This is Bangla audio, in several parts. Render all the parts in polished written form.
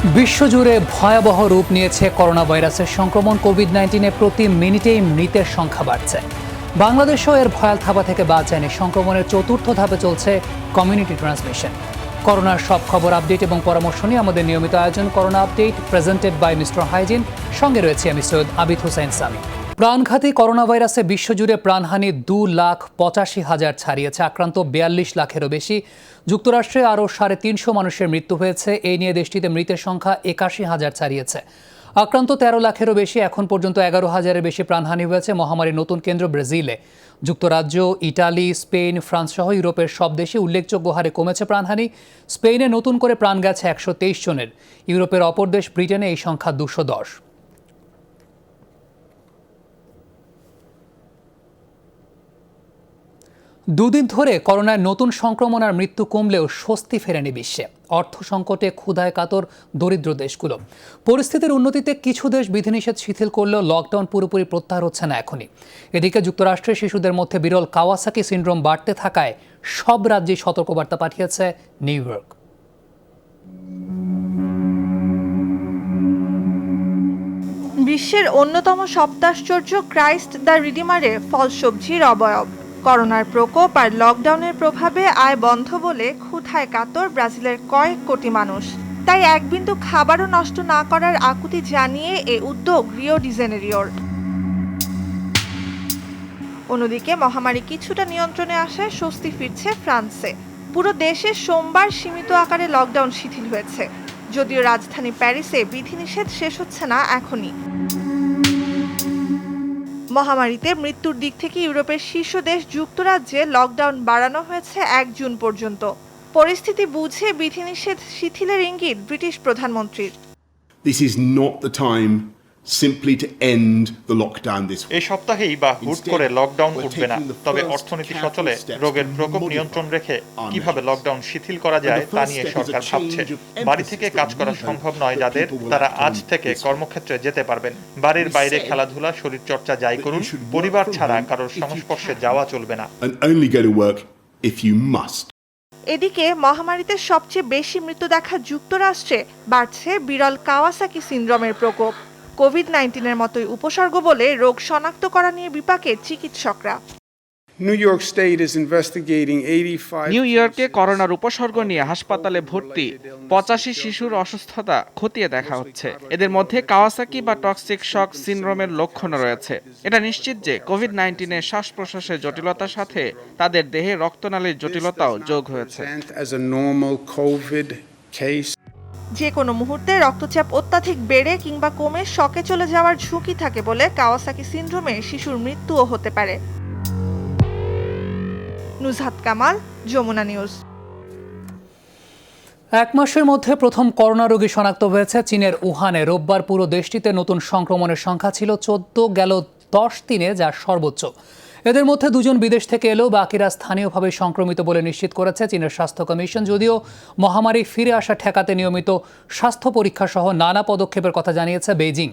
বিশ্বজুড়ে ভয়াবহ রূপ নিয়েছে করোনা ভাইরাসের সংক্রমণ। কোভিড-19-এ প্রতি মিনিটেই মৃতের সংখ্যা বাড়ছে। বাংলাদেশও এর ভয়াল থাবা থেকে বাদ যায়নি। সংক্রমণের চতুর্থ ধাপে চলছে কমিউনিটি ট্রান্সমিশন। করোনার সব খবর, আপডেট এবং পরামর্শ নিয়ে আমাদের নিয়মিত আয়োজন corona update, presented by mister Hygiene. সঙ্গে রয়েছে আমি সৈয়দ আবিদ হোসেন সামি। প্রাণঘাতী করোনা ভাইরাসে বিশ্বজুড়ে প্রাণহানি 2,85,000 ছাড়িয়েছে। আক্রান্ত 42 লাখেরও বেশি। যুক্তরাষ্ট্রে আরও 350 মানুষের মৃত্যু হয়েছে। এই নিয়ে দেশটিতে মৃতের সংখ্যা 81,000 ছাড়িয়েছে। আক্রান্ত 13 লাখেরও বেশি। এখন পর্যন্ত 11,000-এর বেশি প্রাণহানি হয়েছে। মহামারীর নতুন কেন্দ্র ব্রাজিলে। যুক্তরাজ্য, ইটালি, স্পেন, ফ্রান্স সহ ইউরোপের সব দেশে উল্লেখযোগ্য হারে কমেছে প্রাণহানি। স্পেনে নতুন করে প্রাণ গেছে 123 জনের। ইউরোপের অপর দেশ ব্রিটেনে এই সংখ্যা 210। দুদিন ধরে করোনায় নতুন সংক্রমণ আর মৃত্যু কমলেও স্বস্তি ফেরেনি বিশ্বে। অর্থ সংকটে ক্ষুধায় কাতর দরিদ্র দেশগুলো। পরিস্থিতির উন্নতিতে কিছু দেশ বিধিনিষেধ শিথিল করলেও লকডাউন পুরোপুরি প্রত্যাহার হচ্ছে না এখনই। এদিকে যুক্তরাষ্ট্রের শিশুদের মধ্যে বিরল কাওয়াসাকি সিনড্রোম বাড়তে থাকায় সব রাজ্যেই সতর্কবার্তা পাঠিয়েছে নিউ ইয়র্ক। বিশ্বের অন্যতম সপ্তাশ্চর্য ক্রাইস্ট দ্য রিডিমারে ফল সবজির অবয়ব। করোনার প্রকোপ আর লকডাউনের প্রভাবে আয় বন্ধ বলে ক্ষুধায় কাতর ব্রাজিলের কয়েক কোটি মানুষ। তাই এক বিন্দু খাবারও নষ্ট না করার আকুতি জানিয়ে এ উদ্যোগ রিও ডি জেনেরিওর। অন্যদিকে মহামারী কিছুটা নিয়ন্ত্রণে আসায় স্বস্তি ফিরছে ফ্রান্সে। পুরো দেশে সোমবার সীমিত আকারে লকডাউন শিথিল হয়েছে, যদিও রাজধানী প্যারিসে বিধিনিষেধ শেষ হচ্ছে না এখনই। মহামারীতে মৃত্যুর দিক থেকে ইউরোপের শীর্ষ দেশ যুক্তরাজ্যে লকডাউন বাড়ানো হয়েছে 1 জুন পর্যন্ত। পরিস্থিতি বুঝে বিধিনিষেধ শিথিলের ইঙ্গিত ব্রিটিশ প্রধানমন্ত্রীর। This is not the time simply to end the lockdown this week. এই সপ্তাহেই বা হুট করে লকডাউন উঠবে না, তবে অর্থনীতি সচলে রোগের প্রকোপ নিয়ন্ত্রণ রেখে কিভাবে লকডাউন শিথিল করা যায় তা নিয়ে সরকার ভাবছে। বাড়ি থেকে কাজ করা সম্ভব নয় যাদের, তারা আজ থেকে কর্মক্ষেত্রে যেতে পারবেন। বাড়ির বাইরে খেলাধুলা, শরীরচর্চা যাই করুন, পরিবার ছাড়া কারোর সংস্পর্শে যাওয়া চলবে না। And only go to work if you must. এদিকে মহামারীতে সবচেয়ে বেশি মৃত্যু দেখা যুক্তরাষ্ট্রে বাড়ছে বিরল কাওয়াসাকি সিনড্রোমের প্রকোপ। কোভিড-19-এর মতোই উপসর্গ বলে রোগ শনাক্ত করা নিয়ে বিপাকে চিকিৎসকরা। নিউ ইয়র্কে করোনার উপসর্গ নিয়ে হাসপাতালে ভর্তি 85 শিশুর অসুস্থতা খতিয়ে দেখা হচ্ছে। এদের মধ্যে কাওয়াসাকি বা টক্সিক শক সিনড্রোমের লক্ষণ রয়েছে। এটা নিশ্চিত যে কোভিড-19-এর শ্বাস প্রশ্বাসের জটিলতার সাথে তাদের দেহে রক্তনালীর জটিলতাও যোগ হয়েছে। যে কোনো মুহূর্তে রক্তচাপ অত্যাধিক বেড়ে কিংবা কমে শকে চলে যাওয়ার ঝুঁকি থাকে বলে কাওয়াসাকি সিনড্রোমে শিশুর মৃত্যুও হতে পারে। নুজহাত কামাল, যমুনা নিউজ। 1 মাসের মধ্যে প্রথম করোনা রোগী শনাক্ত হয়েছে চীনের উহানে। রোববার পুরো দেশটিতে নতুন সংক্রমণের সংখ্যা ছিল 14, গেল 10 দিনে যা সর্বোচ্চ। এদের মধ্যে 2 জন বিদেশ থেকে এলেও বাকিরা স্থানীয়ভাবে সংক্রমিত বলে নিশ্চিত করেছে চীনের স্বাস্থ্য কমিশন। যদিও মহামারী ফিরে আসা ঠেকাতে নিয়মিত স্বাস্থ্য পরীক্ষা সহ নানা পদক্ষেপের কথা জানিয়েছে বেইজিং।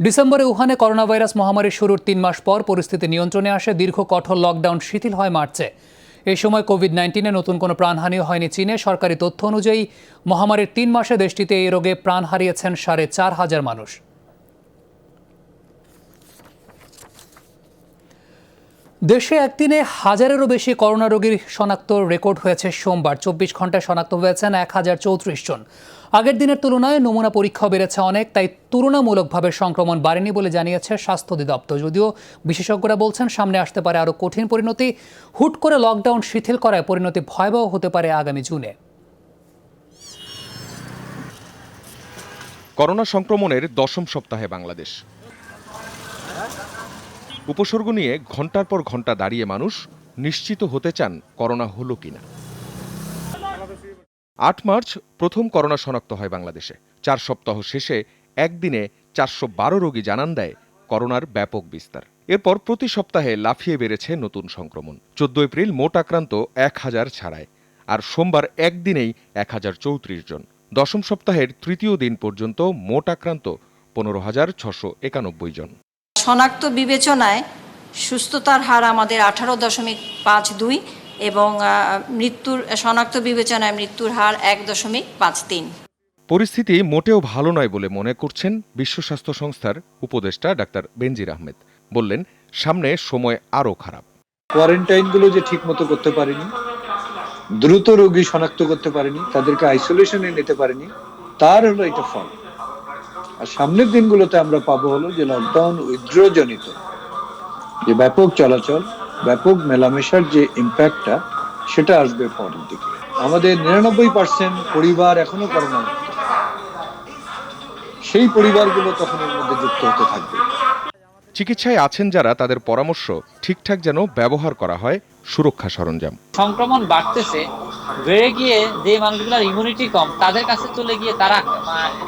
ডিসেম্বরে উহানে করোনা ভাইরাস মহামারীর শুরুর 3 মাস পর পরিস্থিতি নিয়ন্ত্রণে আসে। দীর্ঘ কঠোর লকডাউন শিথিল হয় মার্চে। এই সময় কোভিড-19-এ নতুন কোনো প্রাণহানিও হয়নি চীনে। সরকারি তথ্য অনুযায়ী মহামারীর 3 মাসে দেশটিতে এই রোগে প্রাণ হারিয়েছেন 4,500 মানুষ। দেশে একদিনে 1000-এরও বেশি করোনা রোগীর শনাক্ত রেকর্ড হয়েছে সোমবার। 24 ঘন্টায় শনাক্ত হয়েছেন 1034 জন। আগের দিনের তুলনায় নমুনা পরীক্ষাও বেড়েছে অনেক, তাই তুলনামূলকভাবে সংক্রমণ বাড়েনি বলে জানিয়েছে স্বাস্থ্য অধিদপ্তর। যদিও বিশেষজ্ঞরা বলছেন সামনে আসতে পারে আরও কঠিন পরিণতি। হুট করে লকডাউন শিথিল করায় পরিণতি ভয়াবহ হতে পারে আগামী জুনে। করোনা সংক্রমণের 10ম সপ্তাহে বাংলাদেশ। উপসর্গ নিয়ে ঘন্টার পর ঘন্টা দাঁড়িয়ে মানুষ নিশ্চিত হতে চান করোনা হলো কিনা। 8 মার্চ প্রথম করোনা শনাক্ত হয় বাংলাদেশে। 4 সপ্তাহ শেষে একদিনে 412 রোগী জানান দেয় করোনার ব্যাপক বিস্তার। এরপর প্রতি সপ্তাহে লাফিয়ে বেড়েছে নতুন সংক্রমণ। 14 এপ্রিল মোট আক্রান্ত 1000 ছাড়ায়, আর সোমবার একদিনেই 1034 জন। 10ম সপ্তাহের তৃতীয় দিন পর্যন্ত মোট আক্রান্ত 15,691 জন। শনাক্ত বিবেচনায় সুস্থতার হার আমাদের 18.52 এবং মৃত্যুর শনাক্ত বিবেচনায় মৃত্যুর হার 1.53। পরিস্থিতি মোটেও ভালো নয় বলে মনে করছেন বিশ্ব স্বাস্থ্য সংস্থার উপদেষ্টা ডাক্তার বেনজির আহমেদ। বললেন, সামনে সময় আরও খারাপ। কোয়ারেন্টাইনগুলো যে ঠিক মতো করতে পারেনি, দ্রুত রোগী শনাক্ত করতে পারেনি, তাদেরকে আইসোলেশনে নিতে পারেনি, তার হলো এটা ফল। আর সামনের দিনগুলোতে আমরা পাবো হলো যে লকডাউন উইথড্র জনিত যে ব্যাপক চলাচল, ব্যাপক মেলামেশার যে ইম্প্যাক্টটা, সেটা আসবে পরের দিকে। আমাদের 99% পরিবার এখনো করোনা মুক্ত, সেই পরিবারগুলো তখন এর মধ্যে যুক্ত হতে থাকবে। চিকিৎসায় আছেন যারা, তাদের পরামর্শ ঠিকঠাক যেন ব্যবহার করা হয় সুরক্ষা সরঞ্জাম। সংক্রমণ বাড়তেছে, বেড়ে গিয়ে যে মানুষগুলোর ইমিউনিটি কম তাদের কাছে চলে গিয়ে তারা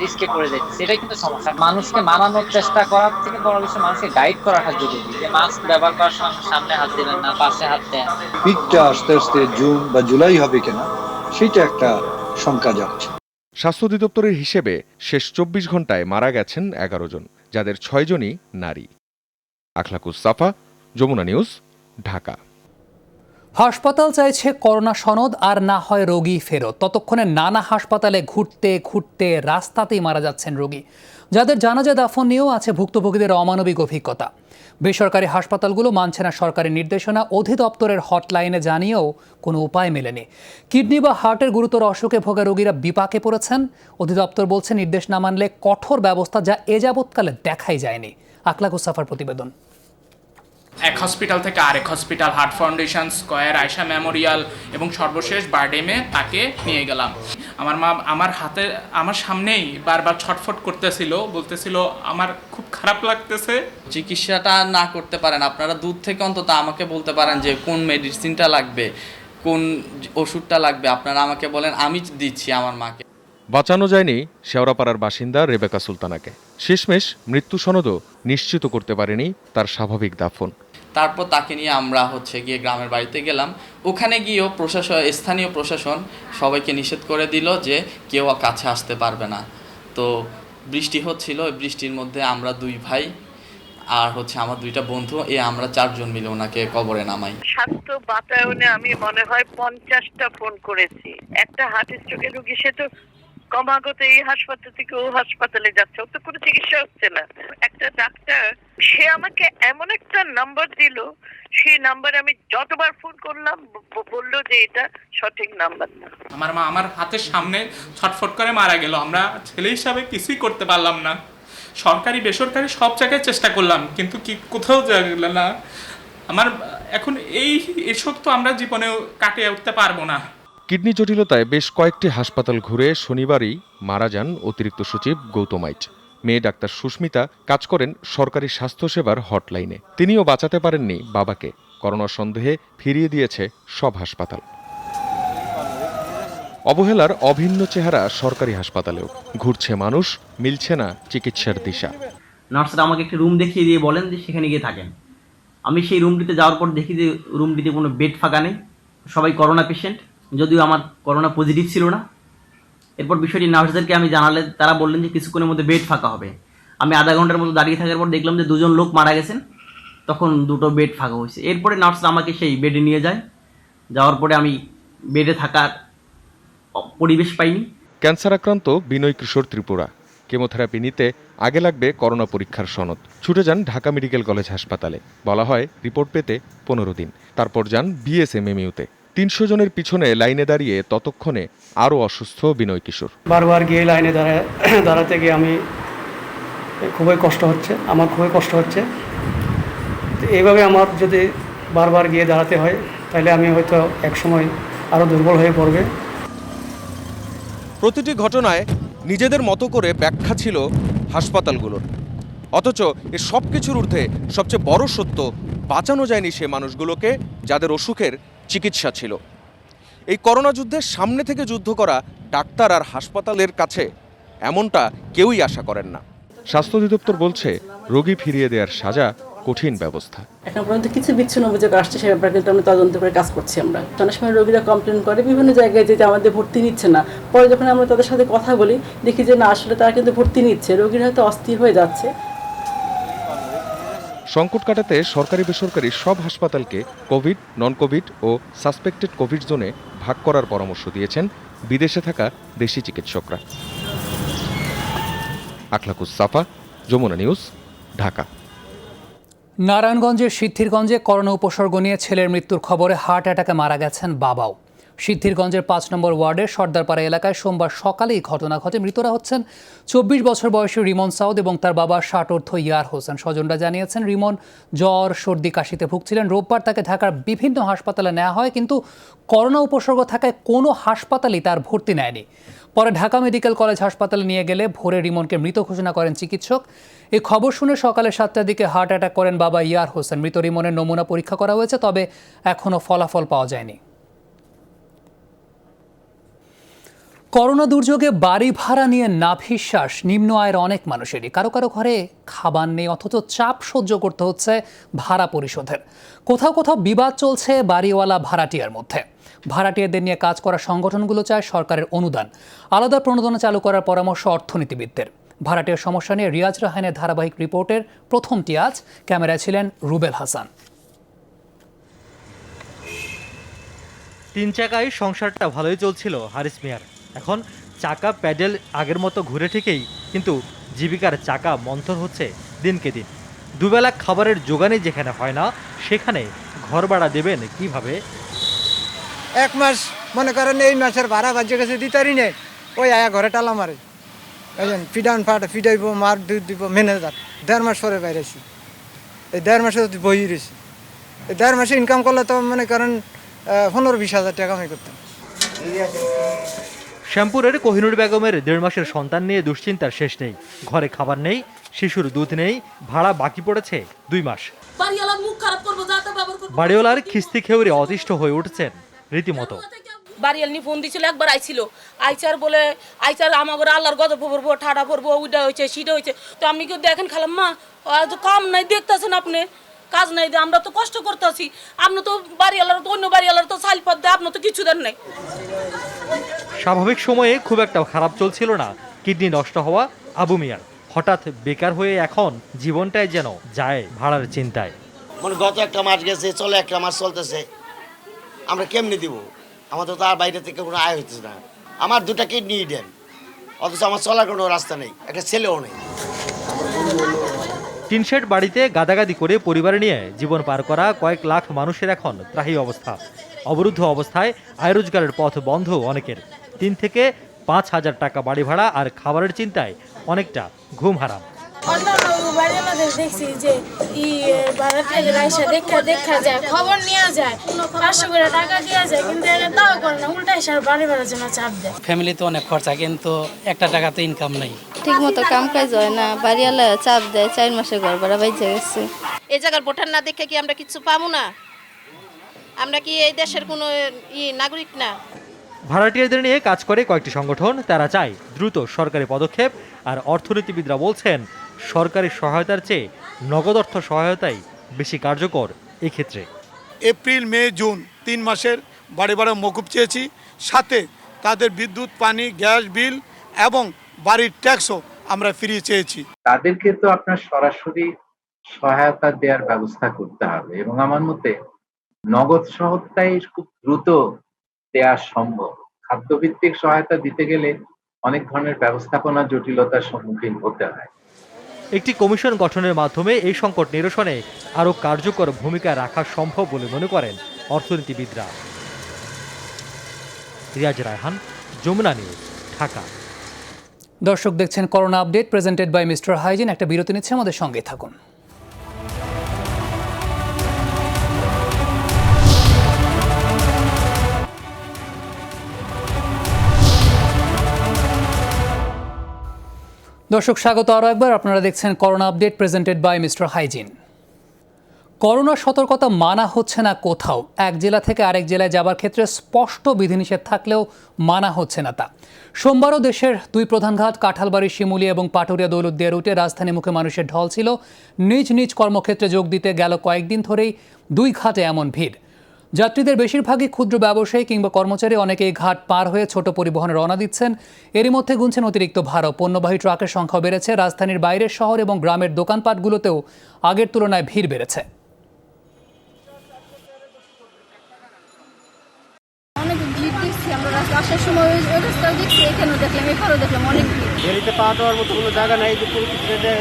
রিস্কে পড়ে যাচ্ছে। এটাই কিন্তু সমস্যা। মানুষকে মানানোর চেষ্টা করার থেকে বড় বিষয় মানুষকে গাইড করাটা জরুরি, যে মাস্ক ব্যবহার করার সময় সামনে হাত দিবেন না, পাশে হাত দেন। পিকটা আস্তে আস্তে জুন বা জুলাই হবে কিনা সেটা একটা শঙ্কা যাচ্ছে। স্বাস্থ্য অধিদপ্তরের হিসেবে শেষ 24 ঘন্টায় মারা গেছেন 11 জন, যাদের 6 জনই নারী। আখলাকুস সাফা, যমুনা নিউজ, ঢাকা। হাসপাতাল চাইছে করোনা সনদ, আর না হয় রোগী ফেরত। ততক্ষণে নানা হাসপাতালে ঘুরতে ঘুরতে রাস্তাতেই মারা যাচ্ছেন রোগী, যাদের জানাজা দাফন নিয়েও আছে ভুক্তভোগীদের অমানবিক অভিজ্ঞতা। বেসরকারি হাসপাতালগুলো মানছে না সরকারি নির্দেশনা, অধিদপ্তরের হটলাইনে জানিয়েও কোনো উপায় মেলেনি। কিডনি বা হার্টের গুরুতর অসুখে ভোগা রোগীরা বিপাকে পড়েছেন। অধিদপ্তর বলছে নির্দেশ না মানলে কঠোর ব্যবস্থা, যা এ যাবৎকালে দেখাই যায়নি। আখলাকুস সাফার প্রতিবেদন। এক হসপিটাল থেকে আরেক hospital, heart foundation, square, Ayesha Memorial এবং সর্বশেষ বারডেমে তাকে নিয়ে গেলাম। আমার মা আমার সামনেই বারবার ছটফট করতেছিল, বলতেছিল আমার খুব খারাপ লাগতেছে। চিকিৎসাটা না করতে পারেন আপনারা, দূর থেকে অন্তত আমাকে বলতে পারেন যে কোন মেডিসিনটা লাগবে, কোন ওষুধটা লাগবে, আপনারা আমাকে বলেন, আমি দিচ্ছি আমার মাকে। বাঁচানো যায়নি শেওড়াপাড়ার বাসিন্দা রেবেকা সুলতানাকে। শেষমেশ মৃত্যু সনদও নিশ্চিত করতে পারেনি তার স্বাভাবিক দাফন। তারপর তাকে নিয়ে আমরা গিয়ে গ্রামের বাড়িতে গেলাম। ওখানে গিয়েও স্থানীয় প্রশাসন সবাইকে নিষেধ করে দিল যে কেউ কাছে আসতে পারবে না। তো বৃষ্টি হচ্ছিল, ওই বৃষ্টির মধ্যে আমরা 2 ভাই আর আমার 2টা বন্ধু, আমরা 4 জন মিলে ওনাকে কবরে নামাই। স্বাস্থ্য বাতায়নে আমি মনে হয় 50টা ফোন করেছি। একটা হার্ট স্ট্রোকের রোগী, সে তো ক্রমাগত এই হাসপাতাল থেকে ও হাসপাতালে যাচ্ছে, ও তো কোনো চিকিৎসা হচ্ছে না। একটা ডাক্তার, সে আমাকে এমন একটা নাম্বার দিল, সেই নাম্বারে আমি যতবার ফোন করলাম বললো যে এটা সঠিক নাম্বার না। আমার মা আমার হাতের সামনে ছটফট করে মারা গেল। আমরা ছেলে হিসাবে কিছুই করতে পারলাম না। সরকারি বেসরকারি সব জায়গায় চেষ্টা করলাম, কিন্তু কোথাও গেল না। আমার এখন এসব তো আমরা জীবনেও কাটিয়ে উঠতে পারবো না। কিডনি জটিলতায় বেশ কয়েকটি হাসপাতাল ঘুরে শনিবারই মারা যান অতিরিক্ত সচিব গৌতম আইচ। মেয়ে ডাক্তার সুস্মিতা কাজ করেন সরকারি স্বাস্থ্যসেবার হটলাইনে। তিনিও বাঁচাতে পারেননি বাবাকে। করোনা সন্দেহে ফিরিয়ে দিয়েছে সব হাসপাতাল। অবহেলার অভিন্ন চেহারা সরকারি হাসপাতালেও। ঘুরছে মানুষ, মিলছে না চিকিৎসার দিশা। নার্সরা আমাকে একটা রুম দেখিয়ে দিয়ে বলেন যে সেখানে গিয়ে থাকেন। আমি সেই রুমটিতে যাওয়ার পর দেখি যে রুমটিতে কোনো বেড ফাঁকা নেই, সবাই করোনা পেশেন্ট, যদিও আমার করোনা পজিটিভ ছিল না। এরপর বিষয়টি নার্সদেরকে আমি জানালে তারা বললেন যে কিছুক্ষণের মধ্যে বেড ফাঁকা হবে। আমি আধা ঘন্টার মতো দাঁড়িয়ে থাকার পর দেখলাম যে 2 জন লোক মারা গেছেন, তখন 2টো বেড ফাঁকা হয়েছে। এরপরে নার্সরা আমাকে সেই বেডে নিয়ে যায়। যাওয়ার পরে আমি বেডে থাকার পরিবেশ পাইনি। ক্যান্সার আক্রান্ত বিনয় কিশোর ত্রিপুরা। কেমোথেরাপি নিতে আগে লাগবে করোনা পরীক্ষার সনদ। ছুটে যান ঢাকা মেডিকেল কলেজ হাসপাতালে। বলা হয় রিপোর্ট পেতে 15 দিন। তারপর যান বিএসএমএমইউতে। 300 জনের পিছনে লাইনে দাঁড়িয়ে ততক্ষণে আরও অসুস্থ বিনয় কিশোর। বারবার গিয়ে লাইনে দাঁড়াতে গিয়ে আমি খুবই কষ্ট হচ্ছে। এইভাবে আমার যদি বারবার গিয়ে দাঁড়াতে হয়, তাহলে আমি হয়তো একসময় আরও দুর্বল হয়ে পড়বে। প্রতিটি ঘটনায় নিজেদের মতো করে ব্যাখ্যা ছিল হাসপাতালগুলোর। অথচ এ সব কিছুর ঊর্ধ্বে সবচেয়ে বড় সত্য, বাঁচানো যায়নি সে মানুষগুলোকে যাদের অসুখের চিকিৎসা ছিল। এই করোনা যুদ্ধের সামনে থেকে যুদ্ধ করা ডাক্তার আর হাসপাতালের কাছে এমনটা কেউই আশা করেন না। স্বাস্থ্য অধিদপ্তর বলছে, রোগী ফিরিয়ে দেওয়ার সাজা কঠিন ব্যবস্থা। এখন পর্যন্ত কিছু বিচ্ছিন্ন অভিযোগ আসছে, সে ব্যাপারে কিন্তু আমরা তদন্ত করে কাজ করছি। আমরা অনেক সময় রোগীরা কমপ্লেন করে বিভিন্ন জায়গায় যে আমাদের ভর্তি নিচ্ছে না। পরে যখন আমরা তাদের সাথে কথা বলি, দেখি যে না, আসলে তারা কিন্তু ভর্তি নিচ্ছে, রোগীরা হয়তো অস্থির হয়ে যাচ্ছে। সংকট কাটাতে সরকারি বেসরকারি সব হাসপাতালকে কোভিড, নন কোভিড ও সাসপেক্টেড কোভিড জোনে ভাগ করার পরামর্শ দিয়েছেন বিদেশে থাকা দেশি চিকিৎসকরা। আখলাকুস সাফা, যমুনা নিউজ, ঢাকা। নারায়ণগঞ্জের সিদ্ধিরগঞ্জে করোনা উপসর্গ নিয়ে ছেলের মৃত্যুর খবরে হার্ট অ্যাটাকে মারা গেছেন বাবাও। সিদ্ধিরগঞ্জের ৫ নম্বর ওয়ার্ডের সর্দারপাড়া এলাকায় সোমবার সকালেই ঘটনা ঘটে। মৃতরা হচ্ছেন ২৪ বছর বয়সী রিমন সাউদ এবং তার বাবা ষাটোর্ধ্ব ইয়ার হোসেন। স্বজনরা জানিয়েছেন রিমন জ্বর, সর্দি, কাশিতে ভুগছিলেন। রোববার তাকে ঢাকার বিভিন্ন হাসপাতালে নেওয়া হয়, কিন্তু করোনা উপসর্গ থাকায় কোনো হাসপাতালেই তার ভর্তি নেয়নি। পরে ঢাকা মেডিকেল কলেজ হাসপাতালে নিয়ে গেলে ভোরে রিমনকে মৃত ঘোষণা করেন চিকিৎসক। এই খবর শুনে সকালে ৭টার দিকে হার্ট অ্যাটাক করেন বাবা ইয়ার হোসেন। মৃত রিমনের নমুনা পরীক্ষা করা হয়েছে, তবে এখনও ফলাফল পাওয়া যায়নি। করোনা দুর্যোগে বাড়ি ভাড়া নিয়ে নাভিশ্বাস নিম্ন আয়ের অনেক মানুষেরই। কারো কারো ঘরে খাবার নেই, অথচ চাপ সহ্য করতে হচ্ছে ভাড়া পরিশোধের। কোথাও কোথাও বিবাদ চলছে বাড়িওয়ালা ভাড়াটিয়ার মধ্যে। ভাড়াটিয়াদের নিয়ে কাজ করা সংগঠনগুলো চায় সরকারের অনুদান, আলাদা প্রণোদনা চালু করার পরামর্শ অর্থনীতিবিদদের। ভাড়াটিয়ার সমস্যা নিয়ে রিয়াজ রাহানের ধারাবাহিক রিপোর্টের প্রথমটি আজ। ক্যামেরায় ছিলেন রুবেল হাসান। 3 চাকায় সংসারটা ভালোই চলছিল হারিস মিয়ার। এখন চাকা প্যাডেল আগের মতো ঘুরে ঠিকই, কিন্তু জীবিকার চাকা মন্থর হচ্ছে দিনকে দিন। দুবেলা খাবারের জোগানই যেখানে হয় না, সেখানে ঘর ভাড়া দেবেন কিভাবে? 1 মাস মনে করেন এই মাসের ভাড়া বাজে গেছে দিতারি নেই, ওই আয়া ঘরে টালা মারে। ফিডান ফাটা ফিডাইব, মার দুধ দিব ম্যানেজার। 1.5 মাস পরে বাইরেছি, এই 1.5 মাসে বই রয়েছি। এই 1.5 মাসে ইনকাম করলে তো মনে করেন 15-20 হাজার টাকা আমি করতাম। শ্যামপুরের কোহিনুর বেগমের 1.5 মাসের সন্তান নিয়ে দুশ্চিন্তার শেষ নেই। ঘরে খাবার নেই, শিশুর দুধ নেই, ভাড়া বাকি পড়েছে 2 মাস। বাড়িওয়ালার খিস্তি খেউরে অতিষ্ঠ হয়ে উঠছেন রীতিমতো। বাড়িয়াল নি ফোন দিছিল, একবার আইছিল, আইচার বলে আইচার আমাগর আল্লাহর গজব পড়বো, ঠাডা পড়বো, ওইটা হয়েছে সেটা হয়েছে। তো আমি কেউ দেখেন খালাম মা তো কাম নাই, দেখতেছেন আপনি কাজ নাই, আমরা তো কষ্ট করতেছি, আপনি তো বাড়িওয়ালার তো অন্য বাড়িওয়ালার তো চাল পথ দেয়, আপনার তো কিছু দেন নাই। স্বাভাবিক সময়ে খুব একটা খারাপ চলছিল না কিডনি নষ্ট হওয়া আবু মিয়ার। হঠাৎ বেকার হয়ে এখন জীবনটাই যেন যায় ভাড়ার চিন্তায়। মানে গত 1 মাস গেছে, চলে 1 মাস চলতেছে, আমরা কেমনি দিব? আমাদের তো আর বাইরে থেকে কোনো আয় হচ্ছে না। আমার 2টা কিডনি দেন, অথচ আমার চলার কোনো রাস্তা নেই, একটা ছেলেও নেই। টিনশেড বাড়িতে গাদাগাদি করে পরিবার নিয়ে জীবন পার করা কয়েক লাখ মানুষের এখন ত্রাহি অবস্থা। অবরুদ্ধ অবস্থায় আয় রোজগারের পথ বন্ধ অনেকের। 3 থেকে 5 হাজার টাকা বাড়ি ভাড়া আর খাবারের চিন্তায় অনেকটা ঘুম হারাম। দেখছি যে দেখা যায়, খবর নেওয়া যায়, 500 করে টাকা দেওয়া যায়, কিন্তু এটা তাও করে না, উল্টাই সার বাড়ি ভাড়ার জন্য চাপ দেয়। ফ্যামিলিতে অনেক খরচা, কিন্তু 1 টাকা তো ইনকাম নাই, ঠিক মতো কাম কাজ হয় না, বাড়িওয়ালা চাপ দেয়। 4 মাসে ঘর ভাড়া বাইজে গেছে। এই জায়গার ভোটার না দেখে কি আমরা কিছু পাবো না? আমরা কি এই দেশের কোনো নাগরিক না? ভাড়াটিয়াদের নিয়ে কাজ করে কয়েকটি সংগঠন, তারা চায় দ্রুত সরকারি পদক্ষেপ। আর অর্থনীতিবিদরা বলছেন সরকারি সহায়তার চেয়ে নগদ অর্থ সহায়তাই বেশি কার্যকর এক্ষেত্রে। এপ্রিল, মে, জুন 3 মাসের বাড়ি ভাড়া মকুব চেয়েছি, সাথে তাদের বিদ্যুৎ, পানি, গ্যাস বিল এবং বাড়ির ট্যাক্সও আমরা ফিরিয়ে চেয়েছি। তাদেরকে তো আপনার সরাসরি সহায়তা দেওয়ার ব্যবস্থা করতে হবে, এবং আমার মতে নগদ সহায়তাই খুব দ্রুত দেওয়া সম্ভব। খাদ্যভিত্তিক সহায়তা দিতে গেলে অনেক ধরনের ব্যবস্থাপনা জটিলতার সম্মুখীন হতে হয়। একটি কমিশন গঠনের মাধ্যমে এই সংকট নিরসনে আরও কার্যকর ভূমিকা রাখা সম্ভব বলে মনে করেন অর্থনীতিবিদরা। রিয়াজ রায়হান, যমুনা নিউজ, ঢাকা। দর্শক দেখছেন corona update presented by mister Hygiene. একটা বিরতি নিচ্ছে, আমাদের সঙ্গে থাকুন। দর্শক স্বাগত আরও একবার। আপনারা দেখছেন corona update presented by mister Hygiene. করোনা সতর্কতা মানা হচ্ছে না কোথাও। এক জেলা থেকে আরেক জেলায় যাবার ক্ষেত্রে স্পষ্ট বিধিনিষেধ থাকলেও মানা হচ্ছে না তা। সোমবারও দেশের 2 প্রধান ঘাট কাঁঠালবাড়ি, শিমুলী এবং পাটুরিয়া দৌলতদিয়া রুটে রাজধানীমুখী মানুষের ঢল ছিল। নিজ নিজ কর্মক্ষেত্রে যোগ দিতে গেল কয়েকদিন ধরেই 2 ঘাটে এমন ভিড়। যাত্রীদের বেশিরভাগই ক্ষুদ্র ব্যবসায়ী কিংবা কর্মচারী। অনেকেই ঘাট পার হয়ে ছোট পরিবহনে রওনা দিচ্ছেন। এরই মধ্যে গুনছেন অতিরিক্ত ভাড়া। পণ্যবাহী ট্রাকের সংখ্যা বেড়েছে। রাজধানীর বাইরের শহর এবং গ্রামের দোকানপাটগুলোতেও আগের তুলনায় ভিড় বেড়েছে। অনেক ভিড় দেখছি আমরা আসার সময় ওই রাস্তাও দেখছি, এখানেও দেখলাম, এখানেও দেখলাম অনেক ভিড়। ফেরিতে পা দেওয়ার মতো কোনো জায়গা নাই, যে পরিস্থিতিতে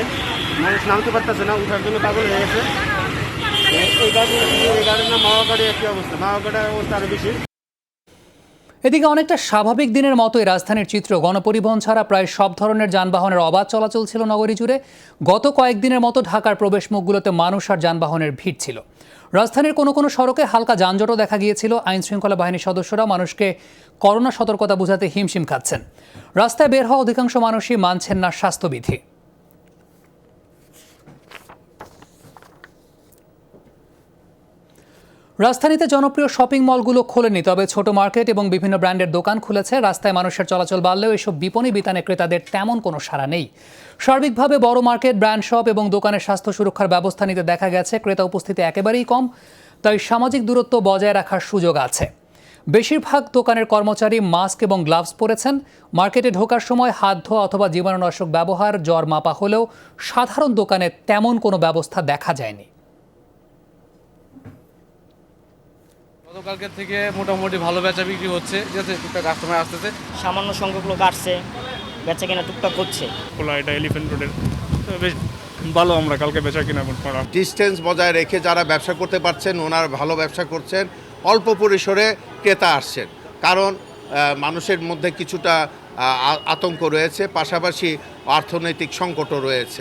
মানুষ নামতে পারতেছে না, উঠার জন্য পাগল হয়ে গেছে। এই গাড়ির নাম মাওয়াগাড়ি, একই অবস্থা, মাওয়াগাড়ির অবস্থা আরও বেশি। এদিকে অনেকটা স্বাভাবিক দিনের মতোই রাজধানীর চিত্র। গণপরিবহন ছাড়া প্রায় সব ধরনের যানবাহনের অবাধ চলাচল ছিল নগরী জুড়ে। গত কয়েকদিনের মতো ঢাকার প্রবেশ মুখগুলোতে মানুষ আর যানবাহনের ভিড় ছিল। রাজধানীর কোনো কোনো সড়কে হালকা যানজটও দেখা গিয়েছিল। আইনশৃঙ্খলা বাহিনীর সদস্যরা মানুষকে করোনা সতর্কতা বোঝাতে হিমশিম খাচ্ছেন। রাস্তায় বের হওয়া অধিকাংশ মানুষই মানছেন না স্বাস্থ্যবিধি। রাজধানীতে জনপ্রিয় শপিং মলগুলো খোলেনি, তবে ছোট মার্কেট এবং বিভিন্ন ব্র্যান্ডের দোকান খুলেছে। রাস্তায় মানুষের চলাচল বাড়লেও এসব বিপণী বিতানে ক্রেতাদের তেমন কোনো সাড়া নেই। সার্বিকভাবে বড় মার্কেট, ব্র্যান্ড শপ এবং দোকানের স্বাস্থ্য সুরক্ষার ব্যবস্থা নিতে দেখা গেছে ক্রেতা উপস্থিতি একেবারেই কম, তাই সামাজিক দূরত্ব বজায় রাখার সুযোগ আছে। বেশিরভাগ দোকানের কর্মচারী মাস্ক এবং গ্লাভস পরেছেন। মার্কেটে ঢোকার সময় হাত ধোয়া অথবা জীবাণুনাশক ব্যবহার, জ্বর মাপা হলেও সাধারণ দোকানে তেমন কোনো ব্যবস্থা দেখা যায়নি। গতকালকের থেকে মোটামুটি ভালো বেচা বিক্রি হচ্ছে, যাতে টুকটাক কাস্টমার আসতেছে। সামান্য সংখ্যক লোক আসছে, বেচা কেনা টুকটাক করছে। খোলা এটা এলিফ্যান্ট রোডের, বেশ ভালো আমরা কালকে বেচা কিনা করা। ডিস্টেন্স বজায় রেখে যারা ব্যবসা করতে পারছেন ওনারা ভালো ব্যবসা করছেন, অল্প পরিসরে ক্রেতা আসছেন। কারণ মানুষের মধ্যে কিছুটা আতঙ্ক রয়েছে, পাশাপাশি অর্থনৈতিক সংকটও রয়েছে।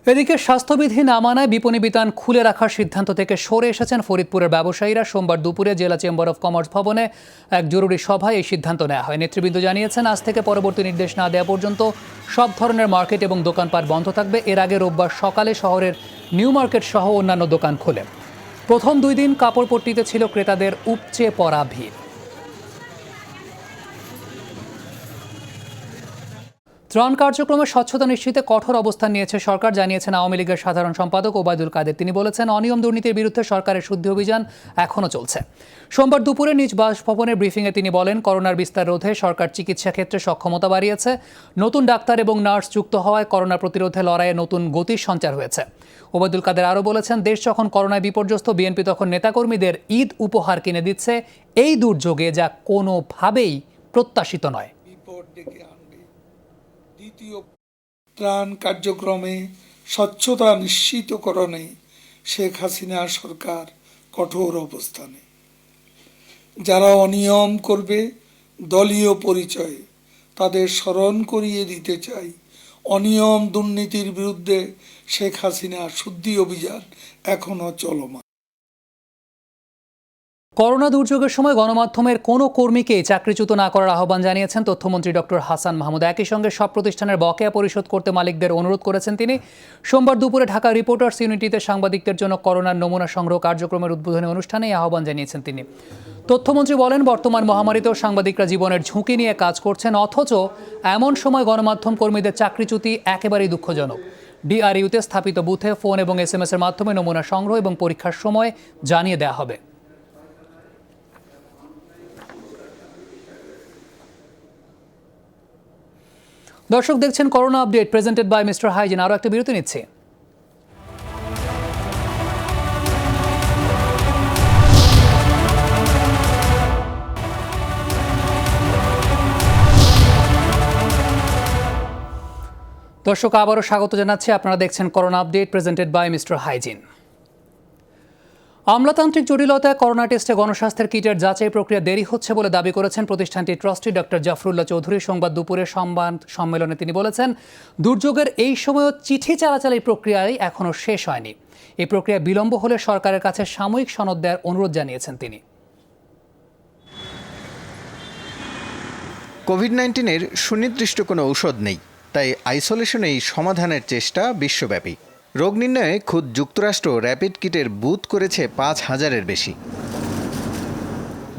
এদিকে স্বাস্থ্যবিধি না মানায় বিপণী বিতান খুলে রাখার সিদ্ধান্ত থেকে সরে এসেছেন ফরিদপুরের ব্যবসায়ীরা। সোমবার দুপুরে জেলা চেম্বার অফ কমার্স ভবনে এক জরুরি সভায় এই সিদ্ধান্ত নেওয়া হয়। নেতৃবৃন্দ জানিয়েছেন, আজ থেকে পরবর্তী নির্দেশ না দেওয়া পর্যন্ত সব ধরনের মার্কেট এবং দোকানপাট বন্ধ থাকবে। এর আগে রোববার সকালে শহরের নিউ মার্কেট সহ অন্যান্য দোকান খোলে। প্রথম 2 দিন কাপড়পট্টিতে ছিল ক্রেতাদের উপচে পড়া ভিড়। ত্রাণ কার্যক্রমে স্বচ্ছতা নিশ্চিতে কঠোর অবস্থান নিয়েছে সরকার, জানিয়েছেন আওয়ামী লীগের সাধারণ সম্পাদক ওবায়দুল কাদের। তিনি বলেছেন, অনিয়ম দুর্নীতির বিরুদ্ধে সরকারের শুদ্ধি অভিযান এখনও চলছে। সোমবার দুপুরে নিজ বাসভবনের ব্রিফিংয়ে তিনি বলেন, করোনার বিস্তার রোধে সরকার চিকিৎসা ক্ষেত্রে সক্ষমতা বাড়িয়েছে। নতুন ডাক্তার এবং নার্স যুক্ত হওয়ায় করোনা প্রতিরোধে লড়াইয়ে নতুন গতির সঞ্চার হয়েছে। ওবায়দুল কাদের আরও বলেছেন, দেশ যখন করোনায় বিপর্যস্ত, বিএনপি তখন নেতাকর্মীদের ঈদ উপহার কিনে দিচ্ছে এই দুর্যোগে, যা কোনোভাবেই প্রত্যাশিত নয়। দ্বিতীয় ত্রাণ কার্যক্রমে স্বচ্ছতা নিশ্চিতকরণে শেখ হাসিনা সরকার কঠোর অবস্থানে। যারা অনিয়ম করবে দলীয় পরিচয়ে তাদের স্মরণ করিয়ে দিতে চাই, অনিয়ম দুর্নীতির বিরুদ্ধে শেখ হাসিনা শুদ্ধি অভিযান এখনো চলমান। করোনা দুর্যোগের সময় গণমাধ্যমের কোনো কর্মীকেই চাকরিচ্যুত না করার আহ্বান জানিয়েছেন তথ্যমন্ত্রী ডক্টর হাসান মাহমুদ। একই সঙ্গে সব প্রতিষ্ঠানের বকেয়া পরিশোধ করতে মালিকদের অনুরোধ করেছেন তিনি। সোমবার দুপুরে ঢাকা রিপোর্টার্স ইউনিটিতে সাংবাদিকদের জন্য করোনার নমুনা সংগ্রহ কার্যক্রমের উদ্বোধনী অনুষ্ঠানে এই আহ্বান জানিয়েছেন তিনি। তথ্যমন্ত্রী বলেন, বর্তমান মহামারীতেও সাংবাদিকরা জীবনের ঝুঁকি নিয়ে কাজ করছেন, অথচ এমন সময় গণমাধ্যম কর্মীদের চাকরিচ্যুতি একেবারেই দুঃখজনক। ডিআরইউতে স্থাপিত বুথে ফোন এবং SMS এর মাধ্যমে নমুনা সংগ্রহ এবং পরীক্ষার সময় জানিয়ে দেওয়া হবে। দর্শক দেখছেন corona update, presented by mister Hygiene. আরও একটা বিরতি নিচ্ছে। দর্শক আবারও স্বাগত জানাচ্ছি। আপনারা দেখছেন corona update, presented by mister hygiene. আমলাতান্ত্রিক জটিলতায় করোনা টেস্টে গণস্বাস্থ্যের কিটের যাচাই প্রক্রিয়া দেরি হচ্ছে বলে দাবি করেছেন প্রতিষ্ঠানটির ট্রাস্টি ডক্টর জাফরুল্লাহ চৌধুরী। সংবাদ দুপুরে সংবাদ সম্মেলনে তিনি বলেছেন, দুর্যোগের এই সময়ও চিঠি চালাচালির প্রক্রিয়ায় এখনও শেষ হয়নি। এই প্রক্রিয়া বিলম্ব হলে সরকারের কাছে সাময়িক সনদ দেওয়ার অনুরোধ জানিয়েছেন তিনি। কোভিড-19-এর সুনির্দিষ্ট কোনো ঔষধ নেই, তাই আইসোলেশনেই সমাধানের চেষ্টা বিশ্বব্যাপী। রোগ নির্ণয়ে খুদ যুক্তরাষ্ট্র র্যাপিড কিটের বুথ করেছে 5,000-এর বেশি।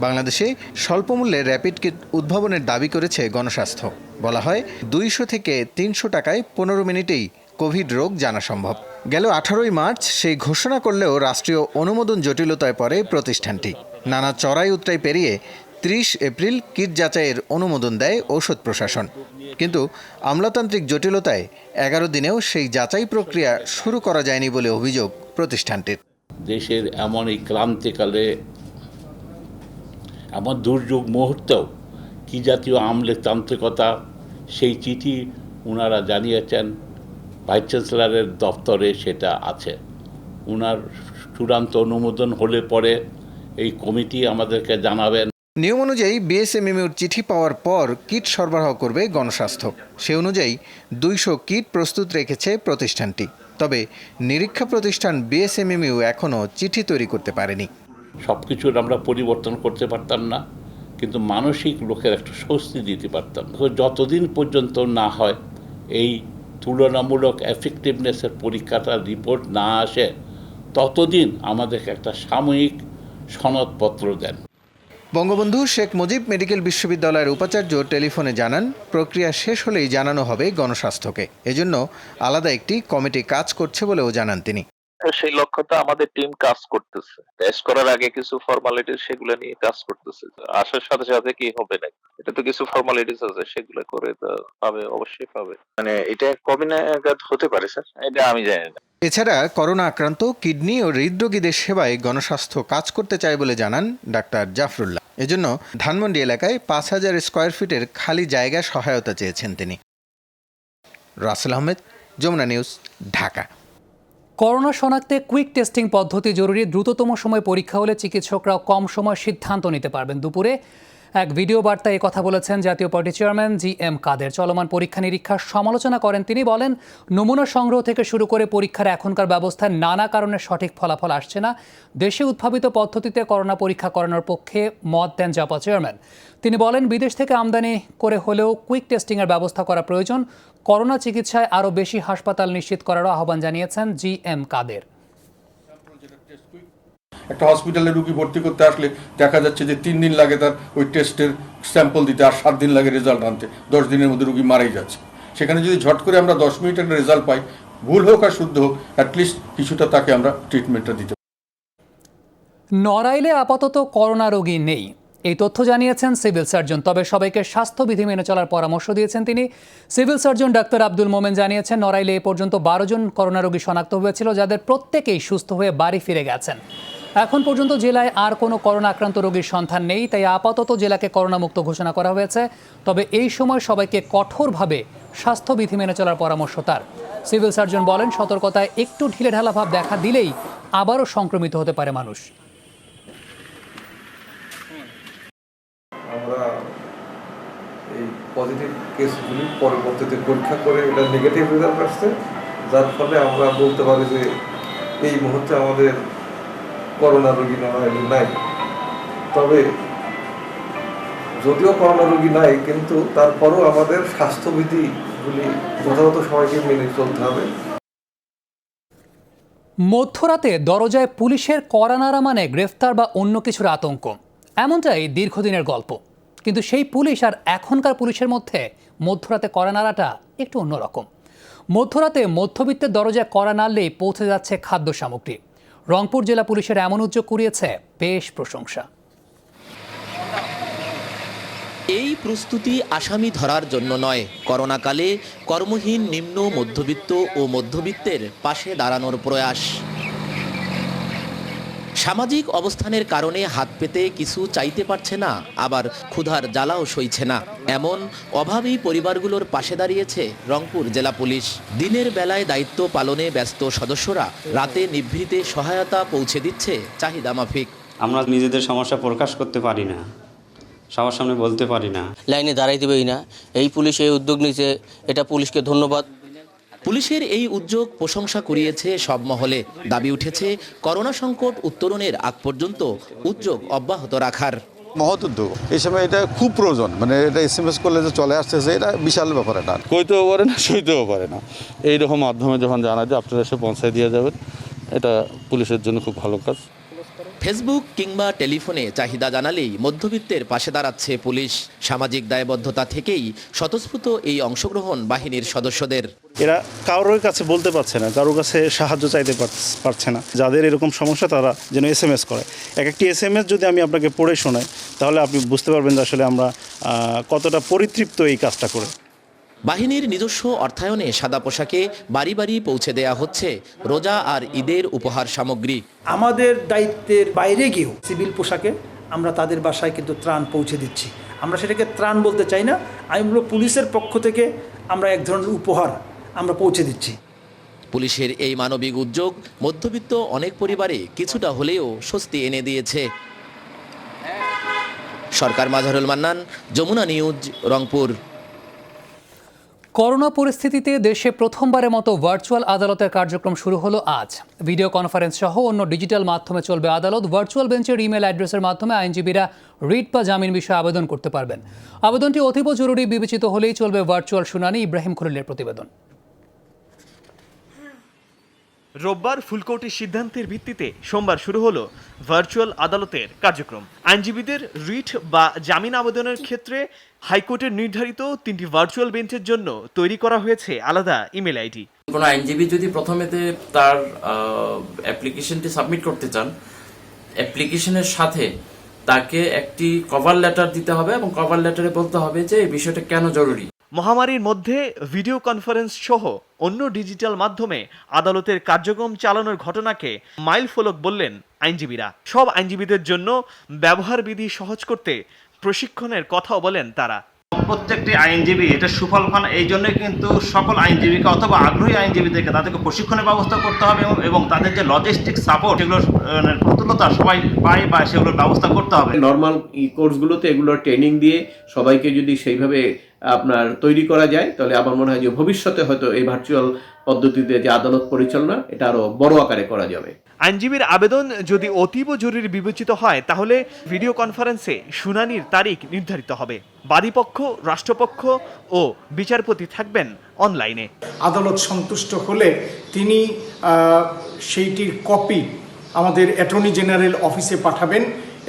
বাংলাদেশে স্বল্পমূল্যে র্যাপিড কিট উদ্ভাবনের দাবি করেছে গণস্বাস্থ্য। বলা হয় 200 থেকে 300 টাকায় 15 মিনিটেই কোভিড রোগ জানা সম্ভব। গেল 18ই মার্চ সেই ঘোষণা করলেও রাষ্ট্রীয় অনুমোদন জটিলতায় পড়ে প্রতিষ্ঠানটি। নানা চড়াই উতরাই পেরিয়ে 30 এপ্রিল কিট যাচাইয়ের অনুমোদন দেয় ঔষধ প্রশাসন। কিন্তু আমলাতান্ত্রিক জটিলতায় 11 দিনেও সেই যাচাই প্রক্রিয়া শুরু করা যায়নি বলে অভিযোগ প্রতিষ্ঠানটির। দেশের এমন এই ক্রান্তিকালে আমার দুর্যোগ মুহূর্তেও কী জাতীয় আমলাতান্ত্রিকতা সেই চিঠি ওনারা জানিয়েছেন, ভাইস চ্যান্সেলরের দপ্তরে সেটা আছে। ওনার চূড়ান্ত অনুমোদন হলে পরে এই কমিটি আমাদেরকে জানাবেন। নিয়ম অনুযায়ী বিএসএমএমইউর চিঠি পাওয়ার পর কিট সরবরাহ করবে গণস্বাস্থ্য। সে অনুযায়ী 200 কিট প্রস্তুত রেখেছে প্রতিষ্ঠানটি। তবে নিরীক্ষা প্রতিষ্ঠান বিএসএমএমইউ এখনও চিঠি তৈরি করতে পারেনি। সব কিছুর আমরা পরিবর্তন করতে পারতাম না, কিন্তু মানসিক লোকের একটা স্বস্তি দিতে পারতাম। যতদিন পর্যন্ত না হয় এই তুলনামূলক এফেক্টিভনেসের পরীক্ষাটার রিপোর্ট না আসে, ততদিন আমাদেরকে একটা সাময়িক সনদপত্র দেন। বঙ্গবন্ধু শেখ মুজিব মেডিকেল বিশ্ববিদ্যালয়ের উপাচার্য টেলিফোনে জানান, প্রক্রিয়া শেষ হলেই জানানো হবে গণস্বাস্থ্যকে। এজন্য আলাদা একটি কমিটি কাজ করছে বলেও জানান তিনি। সেই লক্ষ্যটা আমাদের টিম কাজ করতেছে। টেস্ট করার আগে কিছু ফর্মালিটি সেগুলো নিয়ে কাজ করতেছে। আসার সাথে সাথে কি হবে না, এটা তো কিছু ফর্মালিটিস আছে, সেগুলো করে তো পাবে, অবশ্যই পাবে। মানে এটা কবে নাগাদ হতে পারে স্যার, এটা আমি জানি না। এছাড়া করোনা আক্রান্ত কিডনি ও হৃদরোগীদের সেবায় গণস্বাস্থ্য কাজ করতে চায় বলে জানান ডাক্তার জাফরুল্লাহ। এজন্য ধানমন্ডি এলাকায় 5000 স্কয়ার ফিটের খালি জায়গা সহায়তা চেয়েছেন তিনি। রাসেল আহমেদ, যমুনা নিউজ, ঢাকা। করোনা শনাক্তে কুইক টেস্টিং পদ্ধতি জরুরি। দ্রুততম সময় পরীক্ষা হলে চিকিৎসকরাও কম সময় সিদ্ধান্ত নিতে পারবেন। দুপুরে এক ভিডিও বার্তায় কথা বলেছেন জাতীয় পার্টি চেয়ারম্যান GM কাদের। চলমান পরীক্ষা নিরীক্ষার সমালোচনা করেন তিনি। বলেন, নমুনা সংগ্রহ থেকে শুরু করে পরীক্ষার এখনকার ব্যবস্থায় নানা কারণে সঠিক ফলাফল আসছে না। দেশে উদ্ভাবিত পদ্ধতিতে করোনা পরীক্ষা করানোর পক্ষে মত দেন জাপা চেয়ারম্যান। তিনি বলেন, বিদেশ থেকে আমদানি করে হলেও কুইক টেস্টিংয়ের ব্যবস্থা করা প্রয়োজন। করোনা চিকিৎসায় আরও বেশি হাসপাতাল নিশ্চিত করারও আহ্বান জানিয়েছেন GM কাদের। একটা হসপিটালে রুগী ভর্তি করতে আসলে দেখা যাচ্ছে যে 3 দিন লাগে তার ওই টেস্টের স্যাম্পল দিতে, আর 7 দিন লাগে রেজাল্ট আনতে। 10 দিনের মধ্যে রুগী মারাই যাচ্ছে। সেখানে যদি ঝট করে আমরা 10 মিনিটের রেজাল্ট পাই, ভুল হোক আর শুদ্ধ হোক, অ্যাটলিস্ট কিছুটা তাকে আমরা ট্রিটমেন্টটা দিতে। নড়াইলে আপাতত করোনা রোগী নেই, এই তথ্য জানিয়েছেন সিভিল সার্জন। তবে সবাইকে স্বাস্থ্যবিধি মেনে চলার পরামর্শ দিয়েছেন তিনি। Civil surgeon doctor Abdul Momen জানিয়েছেন, নড়াইলে এ পর্যন্ত 12 জন করোনা রোগী শনাক্ত হয়েছিল, যাদের প্রত্যেকেই সুস্থ হয়ে বাড়ি ফিরে গেছেন। এখন পর্যন্ত জেলায় আর কোনো করোনা আক্রান্ত রোগীর সন্ধান নেই, তাই আপাতত জেলাকে করোনামুক্ত ঘোষণা করা হয়েছে। তবে এই সময় সবাইকে কঠোরভাবে স্বাস্থ্যবিধি মেনে চলার পরামর্শ তার। সিভিল সার্জন বলেন, সতর্কতায় একটু ঢিলেঢালা ভাব দেখা দিলেই আবারও সংক্রমিত হতে পারে মানুষ। আমরা এই পজিটিভ কেসগুলি পরবর্তীতে পরীক্ষা করে এটা নেগেটিভ রেজাল্ট আসছে, যার ফলে আমরা বলতে পারি যে এই মুহূর্তে আমাদের করোনা রোগী নাই। তবে যদিও করোনা রোগী নাই, কিন্তু তারপরও আমাদের স্বাস্থ্যবিধিগুলি যথাযথ সবাইকে মেনে চলতে হবে। মধ্যরাতে দরজায় পুলিশের কড়া নাড়া মানে গ্রেফতার বা অন্য কিছুর আতঙ্ক, এমনটাই দীর্ঘদিনের গল্প। কিন্তু সেই পুলিশ আর এখনকার পুলিশের মধ্যে মধ্যরাতে কড়া নাড়াটা একটু অন্যরকম। মধ্যরাতে মধ্যবিত্তের দরজায় কড়া নাড়লেই পৌঁছে যাচ্ছে খাদ্য সামগ্রী। রংপুর জেলা পুলিশের এমন উদ্যোগ কুড়িয়েছে বেশ প্রশংসা। এই প্রস্তুতি আসামি ধরার জন্য নয়, করোনাকালে কর্মহীন নিম্ন মধ্যবিত্ত ও মধ্যবিত্তের পাশে দাঁড়ানোর প্রয়াস। সামাজিক অবস্থানের কারণে হাত পেতে কিছু চাইতে পারছে না, আবার ক্ষুধার জ্বালাও সইছে না, এমন অভাবী পরিবারগুলোর পাশে দাঁড়িয়েছে রংপুর জেলা পুলিশ। দিনের বেলায় দায়িত্ব পালনে ব্যস্ত সদস্যরা রাতে নিভৃতে সহায়তা পৌঁছে দিচ্ছে চাহিদা মাফিক। আমরা নিজেদের সমস্যা প্রকাশ করতে পারি না, সবার সামনে বলতে পারি না, লাইনে দাঁড়াইতে পারি না। এই পুলিশ এই উদ্যোগ নিয়েছে, এটা পুলিশকে ধন্যবাদ। পুলিশের এই উদ্যোগ প্রশংসা কুড়িয়েছে সব মহলে। দাবি উঠেছে করোনা সংকট উত্তরণের আগ পর্যন্ত উদ্যোগ অব্যাহত রাখার। মহৎ উদ্যোগ, এই সময় এটা খুব প্রয়োজন। মানে এটা SMS করলে যে চলে আসতেছে, এটা বিশাল ব্যাপার। এটা কইতেও পারে না, সইতেও পারে না। এইরকম মাধ্যমে যখন জানা যায় আপনারা এসে পৌঁছায় দিয়ে যাবেন, এটা পুলিশের জন্য খুব ভালো কাজ। ফেসবুক কিংবা টেলিফোনে চাহিদা জানালেই মধ্যবিত্তের পাশে দাঁড়াচ্ছে পুলিশ। সামাজিক দায়বদ্ধতা থেকেই স্বতঃস্ফূর্ত এই অংশগ্রহণ বাহিনীর সদস্যদের। এরা কারোর কাছে বলতে পারছে না, কারোর কাছে সাহায্য চাইতে পারছে না। যাদের এরকম সমস্যা তারা যেন SMS করে। একটি SMS যদি আমি আপনাকে পড়ে শোনাই, তাহলে আপনি বুঝতে পারবেন যে আসলে আমরা কতটা পরিতৃপ্ত এই কাজটা করে। বাহিনীর নিজস্ব অর্থায়নে সাদা পোশাকে বাড়ি বাড়ি পৌঁছে দেয়া হচ্ছে রোজা আর ঈদের উপহার সামগ্রী। আমাদের দায়িত্বের বাইরে গিয়েও সিভিল পোশাকে আমরা তাদের বাসায় কিন্তু ত্রাণ পৌঁছে দিচ্ছি। আমরা সেটাকে ত্রাণ বলতে চাই না, আমি বলব পুলিশের পক্ষ থেকে আমরা এক ধরনের উপহার আমরা পৌঁছে দিচ্ছি। পুলিশের এই মানবিক উদ্যোগ মধ্যবিত্ত অনেক পরিবারে কিছুটা হলেও স্বস্তি এনে দিয়েছে। সরকার মাঝারুল মান্নান, যমুনা নিউজ, রংপুর। করোনা পরিস্থিতিতে দেশে প্রথমবারের মতো ভার্চুয়াল আদালতের কার্যক্রম শুরু হলো আজ। ভিডিও কনফারেন্স সহ অন্য ডিজিটাল মাধ্যমে চলবে আদালত। ভার্চুয়াল বেঞ্চের ইমেল অ্যাড্রেসের মাধ্যমে আইনজীবীরা রিট বা জামিন বিষয়ে আবেদন করতে পারবেন। আবেদনটি অতীব জরুরি বিবেচিত হলেই চলবে ভার্চুয়াল শুনানি। ইব্রাহিম খলিলের প্রতিবেদন। রোববার ফুলকোর্টের সিদ্ধান্তের ভিত্তিতে সোমবার শুরু হলো ভার্চুয়াল আদালতের কার্যক্রম। আইনজীবীদের রিট বা জামিন আবেদনের ক্ষেত্রে হাইকোর্টের নির্ধারিত 3টি ভার্চুয়াল বেঞ্চের জন্য তৈরি করা হয়েছে আলাদা ইমেল আইডি। কোনো আইনজীবী যদি প্রথমেতে তার অ্যাপ্লিকেশনটি সাবমিট করতে চান, অ্যাপ্লিকেশনের সাথে তাকে একটি কভার লেটার দিতে হবে এবং কভার লেটারে বলতে হবে যে এই বিষয়টা কেন জরুরি। মহামারীর মধ্যে ভিডিও কনফারেন্স সহ অন্য ডিজিটাল মাধ্যমে আদালতের কার্যক্রম চালানোর ঘটনাকে মাইলফলক বললেন আইনজীবীরা। সব আইনজীবীদের জন্য ব্যবহার বিধি সহজ করতে প্রশিক্ষণের কথাও বলেন তারা। প্রত্যেকটি আইনজীবী এটা সুফল পান, এই জন্যই কিন্তু সকল আইনজীবীকে অথবা আগ্রহী আইনজীবীদেরকে তাদেরকে প্রশিক্ষণের ব্যবস্থা করতে হবে এবং তাদের যে লজিস্টিক সাপোর্ট সেগুলোর প্রতুলতা সবাই পায় বা সেগুলোর ব্যবস্থা করতে হবে। নর্মাল কোর্সগুলোতে এগুলোর ট্রেনিং দিয়ে সবাইকে যদি সেইভাবে আপনার তৈরি করা যায়, তাহলে আমার মনে হয় যে ভবিষ্যতে হয়তো এই ভার্চুয়াল পদ্ধতিতে যে আদালত পরিচালনা এটা আরো বড় আকারে করা যাবে। আইনজীবীর আবেদন যদি অতীব জরুরি বিবেচিত হয় তাহলে ভিডিও কনফারেন্সে শুনানির তারিখ নির্ধারিত হবে। বাদীপক্ষ, রাষ্ট্রপক্ষ ও বিচারপতি থাকবেন অনলাইনে। আদালত সন্তুষ্ট হলে তিনি সেইটির কপি আমাদের অ্যাটর্নি জেনারেল অফিসে পাঠাবেন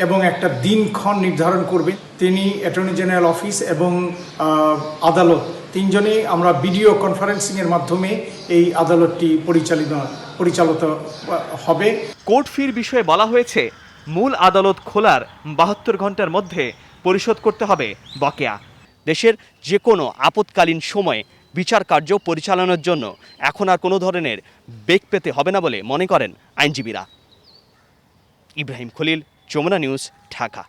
এবং একটা দিনক্ষণ নির্ধারণ করবেন। তিনি অ্যাটর্নি জেনারেল অফিস এবং আদালত তিনজনেই আমরা ভিডিও কনফারেন্সিংয়ের মাধ্যমে এই আদালতটি পরিচালিত হবে। কোর্ট ফির বিষয়ে বলা হয়েছে, মূল আদালত খোলার 72 ঘন্টার মধ্যে পরিশোধ করতে হবে বকেয়া। দেশের যে কোনো আপৎকালীন সময়ে বিচার কার্য পরিচালনার জন্য এখন আর কোনো ধরনের বেগ পেতে হবে না বলে মনে করেন আইনজীবীরা। ইব্রাহিম খলিল, যমুনা নিউজ, ঢাকা।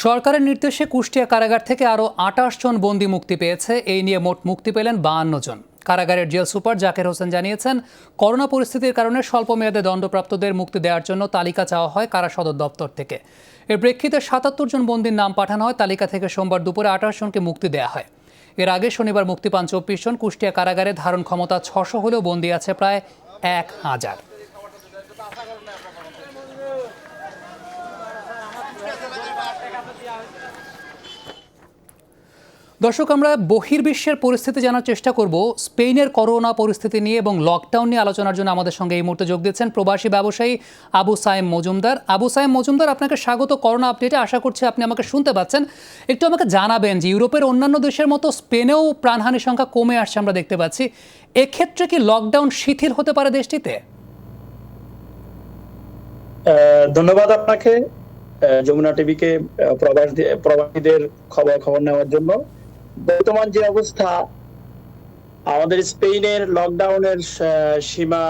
সরকারের নির্দেশে কুষ্টিয়া কারাগার থেকে আরও 28 জন বন্দী মুক্তি পেয়েছে। এই নিয়ে মোট মুক্তি পেলেন 52 জন। কারাগারের জেল সুপার জাকের হোসেন জানিয়েছেন, করোনা পরিস্থিতির কারণে স্বল্প মেয়াদে দণ্ডপ্রাপ্তদের মুক্তি দেওয়ার জন্য তালিকা চাওয়া হয় কারা সদর দপ্তর থেকে। এর প্রেক্ষিতে 77 জন বন্দীর নাম পাঠানো হয়। তালিকা থেকে সোমবার দুপুরে 28 জনকে মুক্তি দেওয়া হয়। এর আগে শনিবার মুক্তি পান 24 জন। কুষ্টিয়া কারাগারে ধারণ ক্ষমতা 600 হলেও বন্দী আছে প্রায় 1000। দর্শক, আমরা বহির্বিশ্বের পরিস্থিতি জানার চেষ্টা করব। স্পেনের করোনা পরিস্থিতি নিয়ে এবং লকডাউন নিয়ে আলোচনার জন্য আমাদের সঙ্গে এই মুহূর্তে যোগ দিচ্ছেন প্রবাসী ব্যবসায়ী আবু সায়েম মজুমদার। আবু সায়েম মজুমদার, আপনাকে স্বাগত করোনা আপডেটে। আশা করছি আপনি আমাকে শুনতে পাচ্ছেন। একটু আমাকে জানাবেন যে ইউরোপের অন্যান্য দেশের মতো স্পেনেও প্রাণহানির সংখ্যা কমে আসছে আমরা দেখতে পাচ্ছি। এক্ষেত্রে কি লকডাউন শিথিল হতে পারে দেশটিতে? ধন্যবাদ আপনাকে, যমুনা টিভিকে প্রবাসীদের খবর নেওয়ার জন্য। বর্তমান যে অবস্থা, আমাদের স্পেনের লকডাউনের সীমা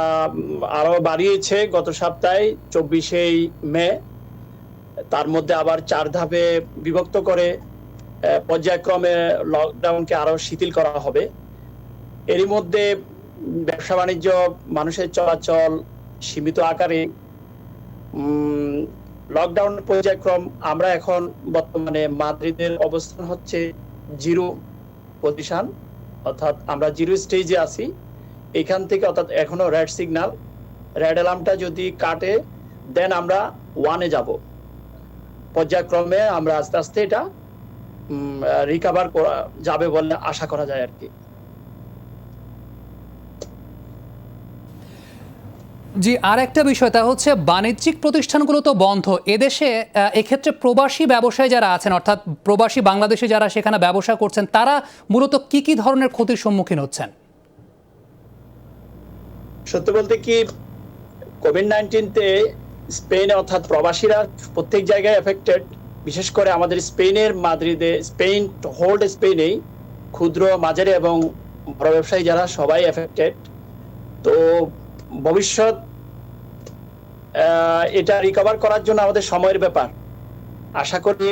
আরো বাড়িয়েছে গত সপ্তাহে 24 মে। তার মধ্যে আবার 4 ধাপে বিভক্ত করে পর্যায়ক্রমে লকডাউনকে আরো শিথিল করা হবে। এরই মধ্যে ব্যবসা বাণিজ্য, মানুষের চলাচল সীমিত আকারে। লকডাউন পর্যায়ক্রম, আমরা এখন বর্তমানে মাদ্রিদের অবস্থান হচ্ছে 0 পজিশন, অর্থাৎ আমরা 0 স্টেজে আছি। এখান থেকে অর্থাৎ এখনো রেড সিগন্যাল, রেড অ্যালার্মটা যদি কাটে দেন আমরা 1-এ যাব। পর্যায়ক্রমে আমরা আস্তে আস্তে এটা রিকভার করা যাবে বলে আশা করা যায় আর কি। জি, আর একটা বিষয়, তা হচ্ছে বাণিজ্যিক প্রতিষ্ঠানগুলো তো বন্ধ এদেশে। এক্ষেত্রে প্রবাসী ব্যবসায়ী যারা আছেন, অর্থাৎ প্রবাসী বাংলাদেশি যারা সেখানে ব্যবসা করছেন, তারা মূলত কি ধরনের ক্ষতির সম্মুখীন হচ্ছেন? সত্যি বলতে কি, কোভিড-19-তে স্পেনে অর্থাৎ প্রবাসীরা প্রত্যেক জায়গায় এফেক্টেড। বিশেষ করে আমাদের স্পেনের মাদ্রিদে, স্পেনেই ক্ষুদ্র, মাঝারি এবং বড় ব্যবসায়ী যারা সবাই এফেক্টেড। তো ভবিষ্যৎ এটা রিকভার করার জন্য আমাদের সময়ের ব্যাপার। আশা করি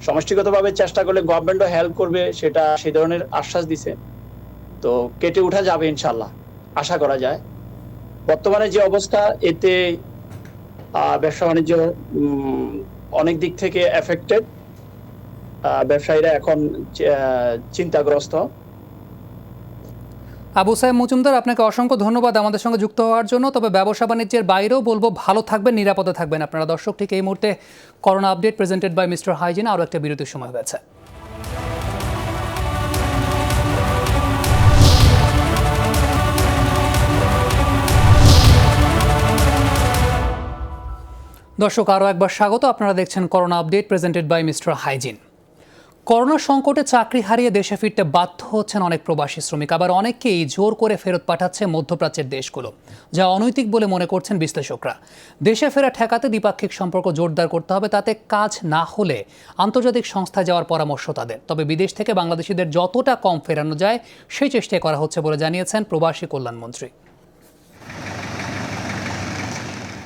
সমষ্টিগতভাবে চেষ্টা করলে গভর্নমেন্টও হেল্প করবে, সেটা সেই ধরনের আশ্বাস দিছে। তো কেটে উঠা যাবে ইনশাল্লাহ, আশা করা যায়। বর্তমানে যে অবস্থা, এতে ব্যবসা বাণিজ্য অনেক দিক থেকে এফেক্টেড। ব্যবসায়ীরা এখন চিন্তাগ্রস্ত। আবু সাইদ মজুমদার, আপনাকে অসংখ্য ধন্যবাদ আমাদের সঙ্গে যুক্ত হওয়ার জন্য। তবে ব্যবসা বাণিজ্যের বাইরেও বলবো, ভালো থাকবেন, নিরাপদে থাকবেন আপনারা। দর্শক, ঠিক এই মুহূর্তে corona update presented by mister Hygiene আরও একটা বিরতির সময় হয়েছে। দর্শক, আরও একবার স্বাগত। আপনারা দেখছেন corona update presented by mister Hygiene. করোনা সংকটে চাকরি হারিয়ে দেশে ফিরতে বাধ্য হচ্ছেন অনেক প্রবাসী শ্রমিক, আবার অনেককেই জোর করে ফেরত পাঠাচ্ছে মধ্যপ্রাচ্যের দেশগুলো, যা অনৈতিক বলে মনে করছেন বিশ্লেষকরা। দেশে ফেরা ঠেকাতে দ্বিপাক্ষিক সম্পর্ক জোরদার করতে হবে, তাতে কাজ না হলে আন্তর্জাতিক সংস্থায় যাওয়ার পরামর্শ তাদের। তবে বিদেশ থেকে বাংলাদেশিদের যতটা কম ফেরানো যায় সেই চেষ্টাই করা হচ্ছে বলে জানিয়েছেন প্রবাসী কল্যাণমন্ত্রী।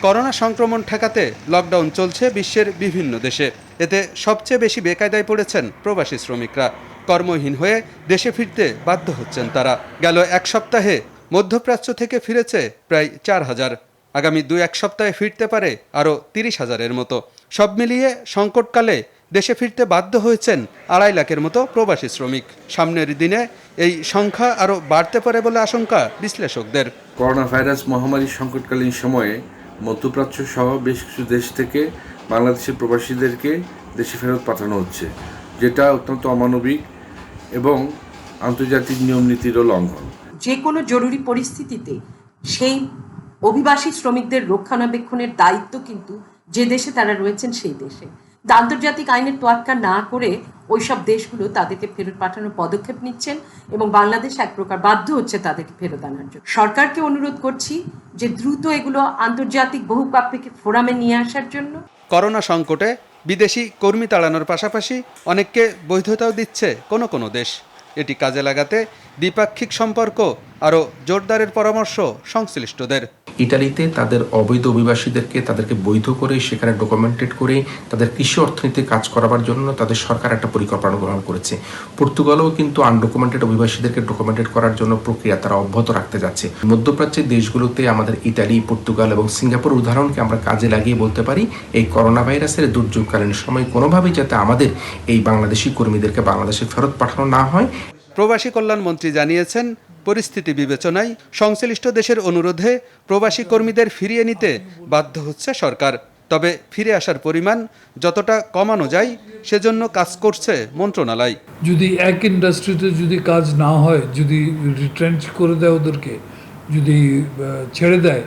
করোনা সংক্রমণ ঠেকাতে লকডাউন চলছে বিশ্বের বিভিন্ন দেশে। এতে সবচেয়ে বেশি বেকায়দায় পড়েছেন প্রবাসী শ্রমিকরা। কর্মহীন হয়ে দেশে ফিরতে বাধ্য হচ্ছেন তারা। গেল এক সপ্তাহে মধ্যপ্রাচ্য থেকে ফিরেছে প্রায় 4,000। আগামী 2-1 সপ্তাহে ফিরতে পারে আরও 30,000-এর মতো। সব মিলিয়ে সংকটকালে দেশে ফিরতে বাধ্য হয়েছেন 2.5 লাখের মতো প্রবাসী শ্রমিক। সামনের দিনে এই সংখ্যা আরও বাড়তে পারে বলে আশঙ্কা বিশ্লেষকদের। করোনা ভাইরাস মহামারীর সংকটকালীন সময়ে মধ্যপ্রাচ্য সহ বেশ কিছু দেশ থেকে বাংলাদেশের প্রবাসীদেরকে দেশে ফেরত পাঠানো হচ্ছে, যেটা অত্যন্ত অমানবিক এবং আন্তর্জাতিক নিয়ম নীতিরও লঙ্ঘন। যে কোনো জরুরি পরিস্থিতিতে সেই অভিবাসী শ্রমিকদের রক্ষণাবেক্ষণের দায়িত্ব কিন্তু যে দেশে তারা রয়েছেন সেই দেশে। আন্তর্জাতিক আইনের তোয়াক্কা না করে ওইসব দেশগুলো তাদেরকে ফেরত পাঠানোর পদক্ষেপ নিচ্ছেন এবং বাংলাদেশ এক প্রকার বাধ্য হচ্ছে তাদেরকে ফেরত আনার জন্য। সরকারকে অনুরোধ করছি যে দ্রুত এগুলো আন্তর্জাতিক বহুপাক্ষিক ফোরামে নিয়ে আসার জন্য। করোনা সংকটে বিদেশি কর্মী তাড়ানোর পাশাপাশি অনেককে বৈধতাও দিচ্ছে কোনো দেশ। এটি কাজে লাগাতে দ্বিপাক্ষিক সম্পর্ক আরও জোরদারের পরামর্শ সংশ্লিষ্টদের। ইতালিতে তাদের অবৈধ অভিবাসীদেরকে তাদেরকে বৈধ করে সেখানে ডকুমেন্টেড করে তাদের কৃষি অর্থনীতিতে কাজ করাবার জন্য তাদের সরকার একটা পরিকল্পনা গ্রহণ করেছে। পর্তুগালও কিন্তু আনডকুমেন্টেড অভিবাসীদেরকে ডকুমেন্টেড করার জন্য প্রক্রিয়া তারা অব্যাহত রাখতে যাচ্ছে। মধ্যপ্রাচ্যের দেশগুলোতে আমাদের ইতালি, পর্তুগাল এবং সিঙ্গাপুর উদাহরণকে আমরা কাজে লাগিয়ে বলতে পারি এই করোনা ভাইরাসের দুর্যোগকালীন সময় কোনোভাবেই যাতে আমাদের এই বাংলাদেশি কর্মীদেরকে বাংলাদেশে ফেরত পাঠানো না হয়। প্রবাসী কল্যাণমন্ত্রী জানিয়েছেন, পরিস্থিতি বিবেচনায় সংশ্লিষ্ট দেশের অনুরোধে প্রবাসী কর্মীদের ফিরিয়ে নিতে বাধ্য হচ্ছে সরকার। তবে ফিরে আসার পরিমাণ যতটা কমানো যায় সেজন্য কাজ করছে মন্ত্রণালয়। যদি এক ইন্ডাস্ট্রিতে যদি কাজ না হয়, যদি রিট্রেঞ্চ করে দেয় ওদেরকে, যদি ছেড়ে দেয়,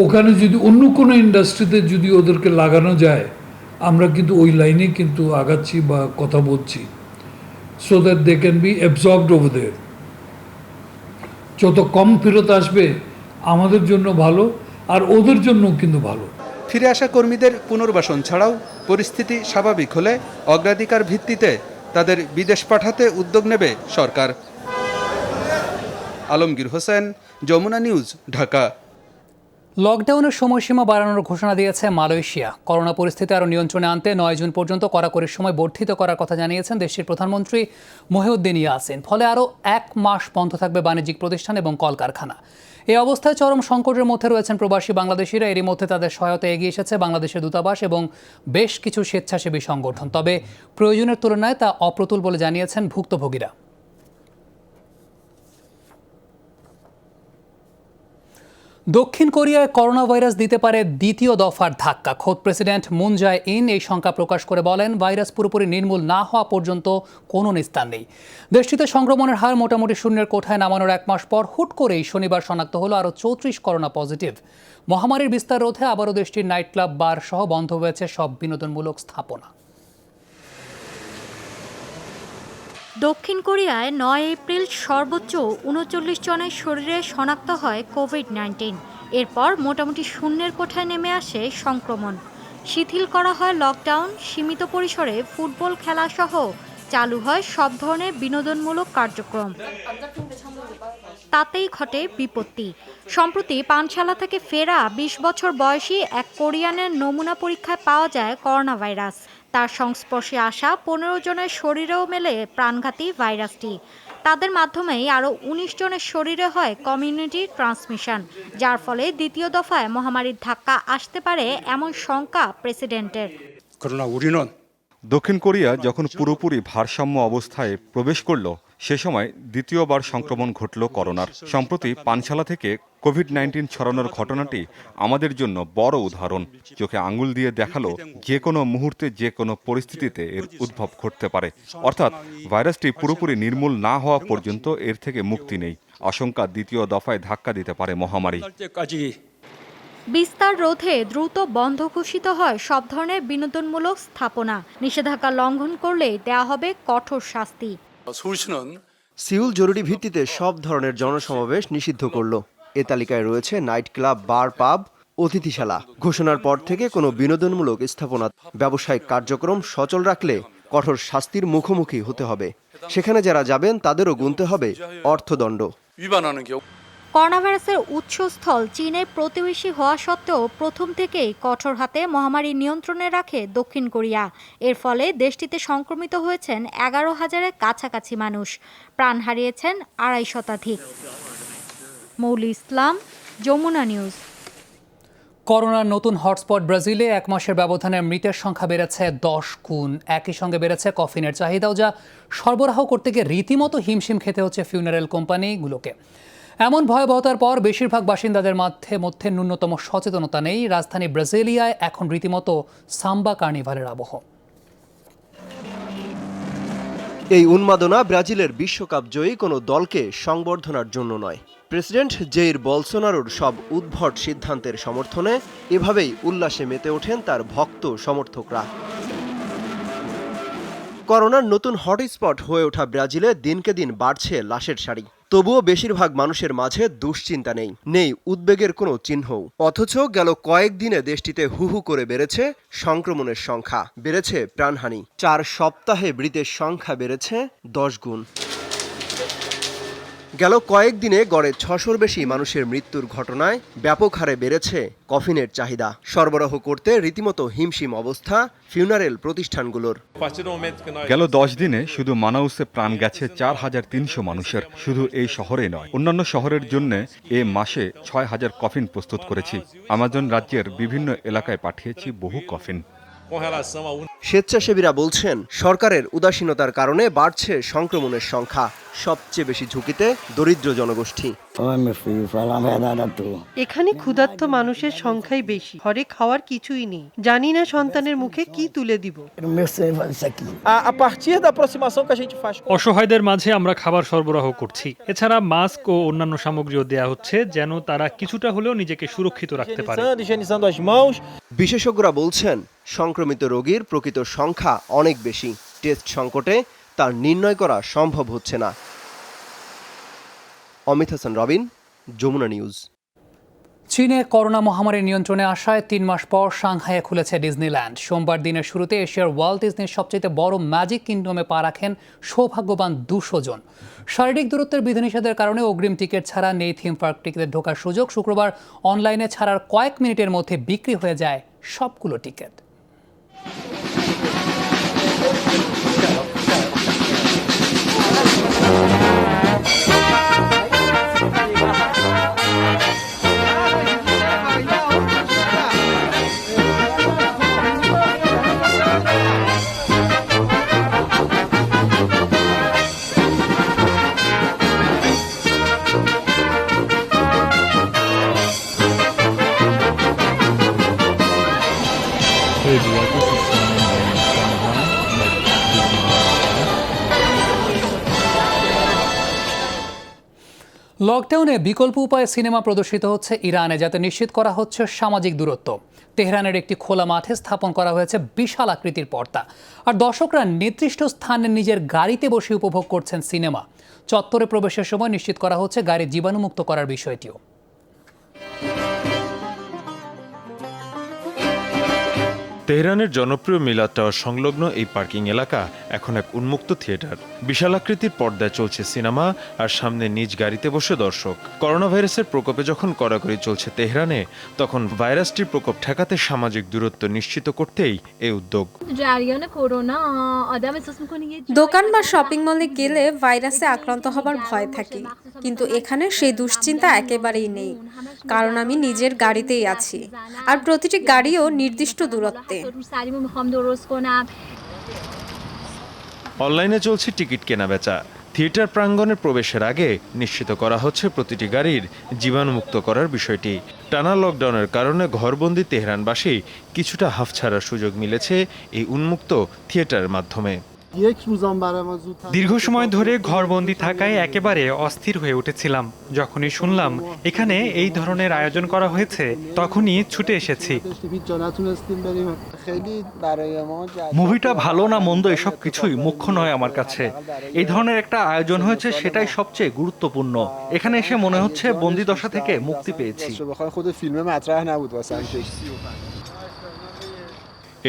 ওখানে যদি অন্য কোনো ইন্ডাস্ট্রিতে যদি ওদেরকে লাগানো যায়, আমরা কিন্তু ওই লাইনে কিন্তু আগাচ্ছি বা কথা বলছি, so that they can be absorbed over there. যত কম ফেরত আসবে আমাদের জন্য ভালো, আর ওদের জন্য কিন্তু ভালো। ফিরে আসা কর্মীদের পুনর্বাসন ছাড়াও পরিস্থিতি স্বাভাবিক হলে অগ্রাধিকার ভিত্তিতে তাদের বিদেশ পাঠাতে উদ্যোগ নেবে সরকার। আলমগীর হোসেন, যমুনা নিউজ, ঢাকা। লকডাউনের সময়সীমা বাড়ানোর ঘোষণা দিয়েছে মালয়েশিয়া। করোনা পরিস্থিতি আরও নিয়ন্ত্রণে আনতে 9 জুন পর্যন্ত কড়াকড়ির সময় বর্ধিত করার কথা জানিয়েছেন দেশটির প্রধানমন্ত্রী মহিউদ্দিন ইয়াসিন। ফলে আরও 1 মাস বন্ধ থাকবে বাণিজ্যিক প্রতিষ্ঠান এবং কলকারখানা। এই অবস্থায় চরম সংকটের মধ্যে রয়েছেন প্রবাসী বাংলাদেশিরা। এরই মধ্যে তাদের সহায়তা এগিয়ে এসেছে বাংলাদেশের দূতাবাস এবং বেশ কিছু স্বেচ্ছাসেবী সংগঠন। তবে প্রয়োজনের তুলনায় তা অপ্রতুল বলে জানিয়েছেন ভুক্তভোগীরা। দক্ষিণ কোরিয়ায় করোনা ভাইরাস দিতে পারে দ্বিতীয় দফার ধাক্কা। খোদ প্রেসিডেন্ট মুন জায়ে-ইন এই শঙ্কা প্রকাশ করে বলেন, ভাইরাস পুরোপুরি নির্মূল না হওয়া পর্যন্ত কোনো নিস্তার নেই। দেশটিতে সংক্রমণের হার মোটামুটি শূন্যের কোঠায় নামানোর 1 মাস পর হুট করেই শনিবার শনাক্ত হলো আরও 34 করোনা পজিটিভ। মহামারীর বিস্তার রোধে আবারও দেশটির নাইট ক্লাব, বার সহ বন্ধ হয়েছে সব বিনোদনমূলক স্থাপনা। দক্ষিণ কোরিয়ায় 9 এপ্রিল সর্বোচ্চ 39 জনের শরীরে শনাক্ত হয় কোভিড-19। এরপর মোটামুটি শূন্যের কোঠায় নেমে আসে সংক্রমণ। শিথিল করা হয় লকডাউন, সীমিত পরিসরে ফুটবল খেলা সহ চালু হয় সব ধরনের বিনোদনমূলক কার্যক্রম। তাতেই ঘটে বিপত্তি। সম্প্রতি পানশালা থেকে ফেরা ২০ বছর বয়সী এক কোরিয়ানের নমুনা পরীক্ষায় পাওয়া যায় করোনা ভাইরাস। তার সংস্পর্শে আসা ১৫ জনের শরীরেও মেলে প্রাণঘাতী ভাইরাসটি। তাদের মাধ্যমেই আরও ১৯ জনের শরীরে হয় কমিউনিটি ট্রান্সমিশন, যার ফলে দ্বিতীয় দফায় মহামারীর ধাক্কা আসতে পারে এমন শঙ্কা প্রেসিডেন্টের। দক্ষিণ কোরিয়া যখন পুরোপুরি ভারসাম্য অবস্থায় প্রবেশ করল, সে সময় দ্বিতীয়বার সংক্রমণ ঘটল করোনার। সম্প্রতি পানশালা থেকে কোভিড-19 ছড়ানোর ঘটনাটি আমাদের জন্য বড় উদাহরণ। চোখে আঙুল দিয়ে দেখালো যে কোনো মুহূর্তে যে কোনো পরিস্থিতিতে এর উদ্ভব ঘটতে পারে। অর্থাৎ ভাইরাসটি পুরোপুরি নির্মূল না হওয়া পর্যন্ত এর থেকে মুক্তি নেই। আশঙ্কা দ্বিতীয় দফায় ধাক্কা দিতে পারে মহামারী। বিস্তার রোধে দ্রুত বন্ধ ঘোষিত হয় সব ধরনের বিনোদনমূলক স্থাপনা। নিষেধাজ্ঞা লঙ্ঘন করলে দেয়া হবে কঠোর শাস্তি। সিউল জরুরি ভিত্তিতে সব ধরনের জনসমাবেশ নিষিদ্ধ করল। এ তালিকায় রয়েছে নাইট ক্লাব, বার, পাব, অতিথিশালা। ঘোষণার পর থেকে কোনো বিনোদনমূলক স্থাপনা ব্যবসায়িক কার্যক্রম সচল রাখলে কঠোর শাস্তির মুখোমুখি হতে হবে। সেখানে যারা যাবেন তাদেরও গুনতে হবে অর্থদণ্ড। করোনা ভাইরাসের উৎসস্থল চীনের প্রতিবেশী হওয়া সত্ত্বেও প্রথম থেকেই কঠোর হাতে মহামারী নিয়ন্ত্রণে রাখে দক্ষিণ কোরিয়া। এর ফলে দেশটিতে সংক্রমিত হয়েছেন ১১,০০০-এর কাছাকাছি মানুষ, প্রাণ হারিয়েছেন ২৫০ শতাধিক। মৌলি ইসলাম, যমুনা নিউজ। করোনার নতুন হটস্পট ব্রাজিলে ১ মাসের ব্যবধানে মৃতের সংখ্যা বেড়েছে ১০ গুণ। একই সঙ্গে বেড়েছে কফিনের চাহিদাও, যা সরবরাহ করতে গিয়ে রীতিমতো হিমশিম খেতে হচ্ছে ফিউনারেল কোম্পানিগুলোকে। এমন ভয়াবহতার পর বেশিরভাগ বাসিন্দাদের মধ্যে ন্যূনতম সচেতনতা নেই। রাজধানী ব্রাজিলিয়ায় এখন রীতিমতো সাম্বা কার্নিভালের আবহ। এই উন্মাদনা ব্রাজিলের বিশ্বকাপ জয়ী কোনো দলকে সংবর্ধনার জন্য নয়। প্রেসিডেন্ট জেইর বলসোনারোর সব উদ্ভট সিদ্ধান্তের সমর্থনে এভাবেই উল্লাসে মেতে ওঠেন তার ভক্ত সমর্থকরা। করোনার নতুন হটস্পট হয়ে ওঠা ব্রাজিলে দিনকে দিন বাড়ছে লাশের সারি। তবুও বেশিরভাগ মানুষের মাঝে দুশ্চিন্তা নেই উদ্বেগের কোনো চিহ্নও। অথচ গেল কয়েকদিনে দেশটিতে হুহু করে বেড়েছে সংক্রমণের সংখ্যা, বেড়েছে প্রাণহানি। ৪ সপ্তাহে মৃতের সংখ্যা বেড়েছে ১০ গুণ। গেল কয়েকদিনে গড়ে ৬০০-র বেশি মানুষের মৃত্যুর ঘটনায় ব্যাপক হারে বেড়েছে কফিনের চাহিদা। সরবরাহ করতে রীতিমতো হিমশিম অবস্থা ফিউনারেল প্রতিষ্ঠানগুলোর। গেল ১০ দিনে শুধু মানাউসে প্রাণ গেছে ৪,৩০০ মানুষের। শুধু এই শহরে নয়, অন্যান্য শহরের জন্য এ মাসে ৬,০০০ কফিন প্রস্তুত করেছি। আমাজন রাজ্যের বিভিন্ন এলাকায় পাঠিয়েছি বহু কফিন। স্বেচ্ছাসেবীরা বলছেন, সরকারের উদাসীনতার কারণে বাড়ছে সংক্রমণের সংখ্যা। সবচেয়ে বেশি ঝুঁকিতে দরিদ্র জনগোষ্ঠী। এখানে ক্ষুধার্ত মানুষের সংখ্যাই বেশি, ঘরে খাওয়ার কিছুই নেই। জানি না সন্তানের মুখে কি তুলে দিব। অসহায়দের মাঝে আমরা খাবার সরবরাহ করছি। এছাড়া মাস্ক ও অন্যান্য সামগ্রীও দেয়া হচ্ছে, যেন তারা কিছুটা হলেও নিজেকে সুরক্ষিত রাখতে পারে। বিশেষজ্ঞরা বলছেন, সংক্রমিত রোগীর প্রকৃত সংখ্যা অনেক বেশি। টেস্ট সংকটে তার নির্ণয় করা সম্ভব হচ্ছে না। অমিত হাসান রবিন, যমুনা নিউজ। চীনে করোনা মহামারী নিয়ন্ত্রণে আসায় ৩ মাস পর সাংহাইয়ে খুলেছে ডিজনিল্যান্ড। সোমবার দিনের শুরুতে এশিয়ার ওয়াল্ট ডিজনির সবচেয়ে বড় ম্যাজিক কিংডমে পা রাখেন সৌভাগ্যবান ২০০ জন। শারীরিক দূরত্বের বিধিনিষেধের কারণে অগ্রিম টিকিট ছাড়া নেই থিম পার্কটিতে ঢোকার সুযোগ। শুক্রবার অনলাইনে ছাড়ার কয়েক মিনিটের মধ্যে বিক্রি হয়ে যায় সবগুলো টিকিট। লকডাউনে বিকল্প উপায়ে সিনেমা প্রদর্শিত হচ্ছে ইরানে, যাতে নিশ্চিত করা হচ্ছে সামাজিক দূরত্ব। তেহরানের একটি খোলা মাঠে স্থাপন করা হয়েছে বিশাল আকৃতির পর্দা, আর দর্শকরা নির্দিষ্ট স্থানে নিজের গাড়িতে বসে উপভোগ করছেন সিনেমা। চত্বরে প্রবেশের সময় নিশ্চিত করা হচ্ছে গাড়ি জীবাণুমুক্ত করার বিষয়টিও। তেহরানের জনপ্রিয় মিলাদ টাওয়ার সংলগ্ন এই পার্কিং এলাকা এখন এক উন্মুক্ত থিয়েটার। বিশালাকৃতির পর্দায় চলছে সিনেমা, আর সামনে নিজ গাড়িতে বসে দর্শক। করোনা ভাইরাসের প্রকোপে যখন কড়াকড়ি চলছে তেহরানে, তখন ভাইরাসটির প্রকোপ ঠেকাতে সামাজিক দূরত্ব নিশ্চিত করতেই এই উদ্যোগ। দোকান বা শপিং মলে গেলে ভাইরাসে আক্রান্ত হবার ভয় থাকে, কিন্তু এখানে সেই দুশ্চিন্তা একেবারেই নেই, কারণ আমি নিজের গাড়িতেই আছি, আর প্রতিটি গাড়িও নির্দিষ্ট দূরত্বে। অনলাইনে চলছে টিকিট কেনা বেচা। থিয়েটার প্রাঙ্গণে প্রবেশের আগে নিশ্চিত করা হচ্ছে প্রতিটি গাড়ির জীবাণুমুক্ত করার বিষয়টি। টানা লকডাউনের কারণে ঘরবন্দি তেহরানবাসী কিছুটা হাফ ছাড়ার সুযোগ মিলেছে এই উন্মুক্ত থিয়েটারের মাধ্যমে। দীর্ঘ সময় ধরে ঘরবন্দি থাকায় একেবারে অস্থির হয়ে উঠেছিলাম। যখনই শুনলাম এখানে এই ধরনের আয়োজন করা হয়েছে, তখনই ছুটে এসেছি। মুভিটা ভালো না মন্দ এসব কিছুই মুখ্য নয় আমার কাছে। এই ধরনের একটা আয়োজন হয়েছে, সেটাই সবচেয়ে গুরুত্বপূর্ণ। এখানে এসে মনে হচ্ছে বন্দি দশা থেকে মুক্তি পেয়েছি।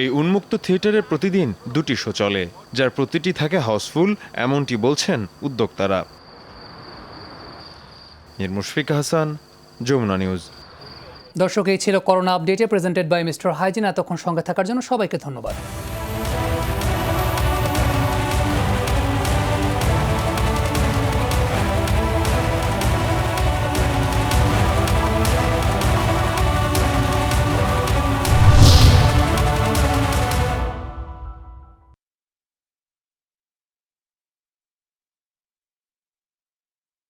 এই উন্মুক্ত থিয়েটারে প্রতিদিন 2টি শো চলে, যার প্রতিটি থাকে হাউসফুল, এমনটি বলছেন উদ্যোক্তারা। মুশফিক হাসান, যমুনা নিউজ। দর্শক, এই ছিল করোনা আপডেটে প্রেজেন্টেড বাই মিস্টার হাইজিন। এতক্ষণ সঙ্গে থাকার জন্য সবাইকে ধন্যবাদ।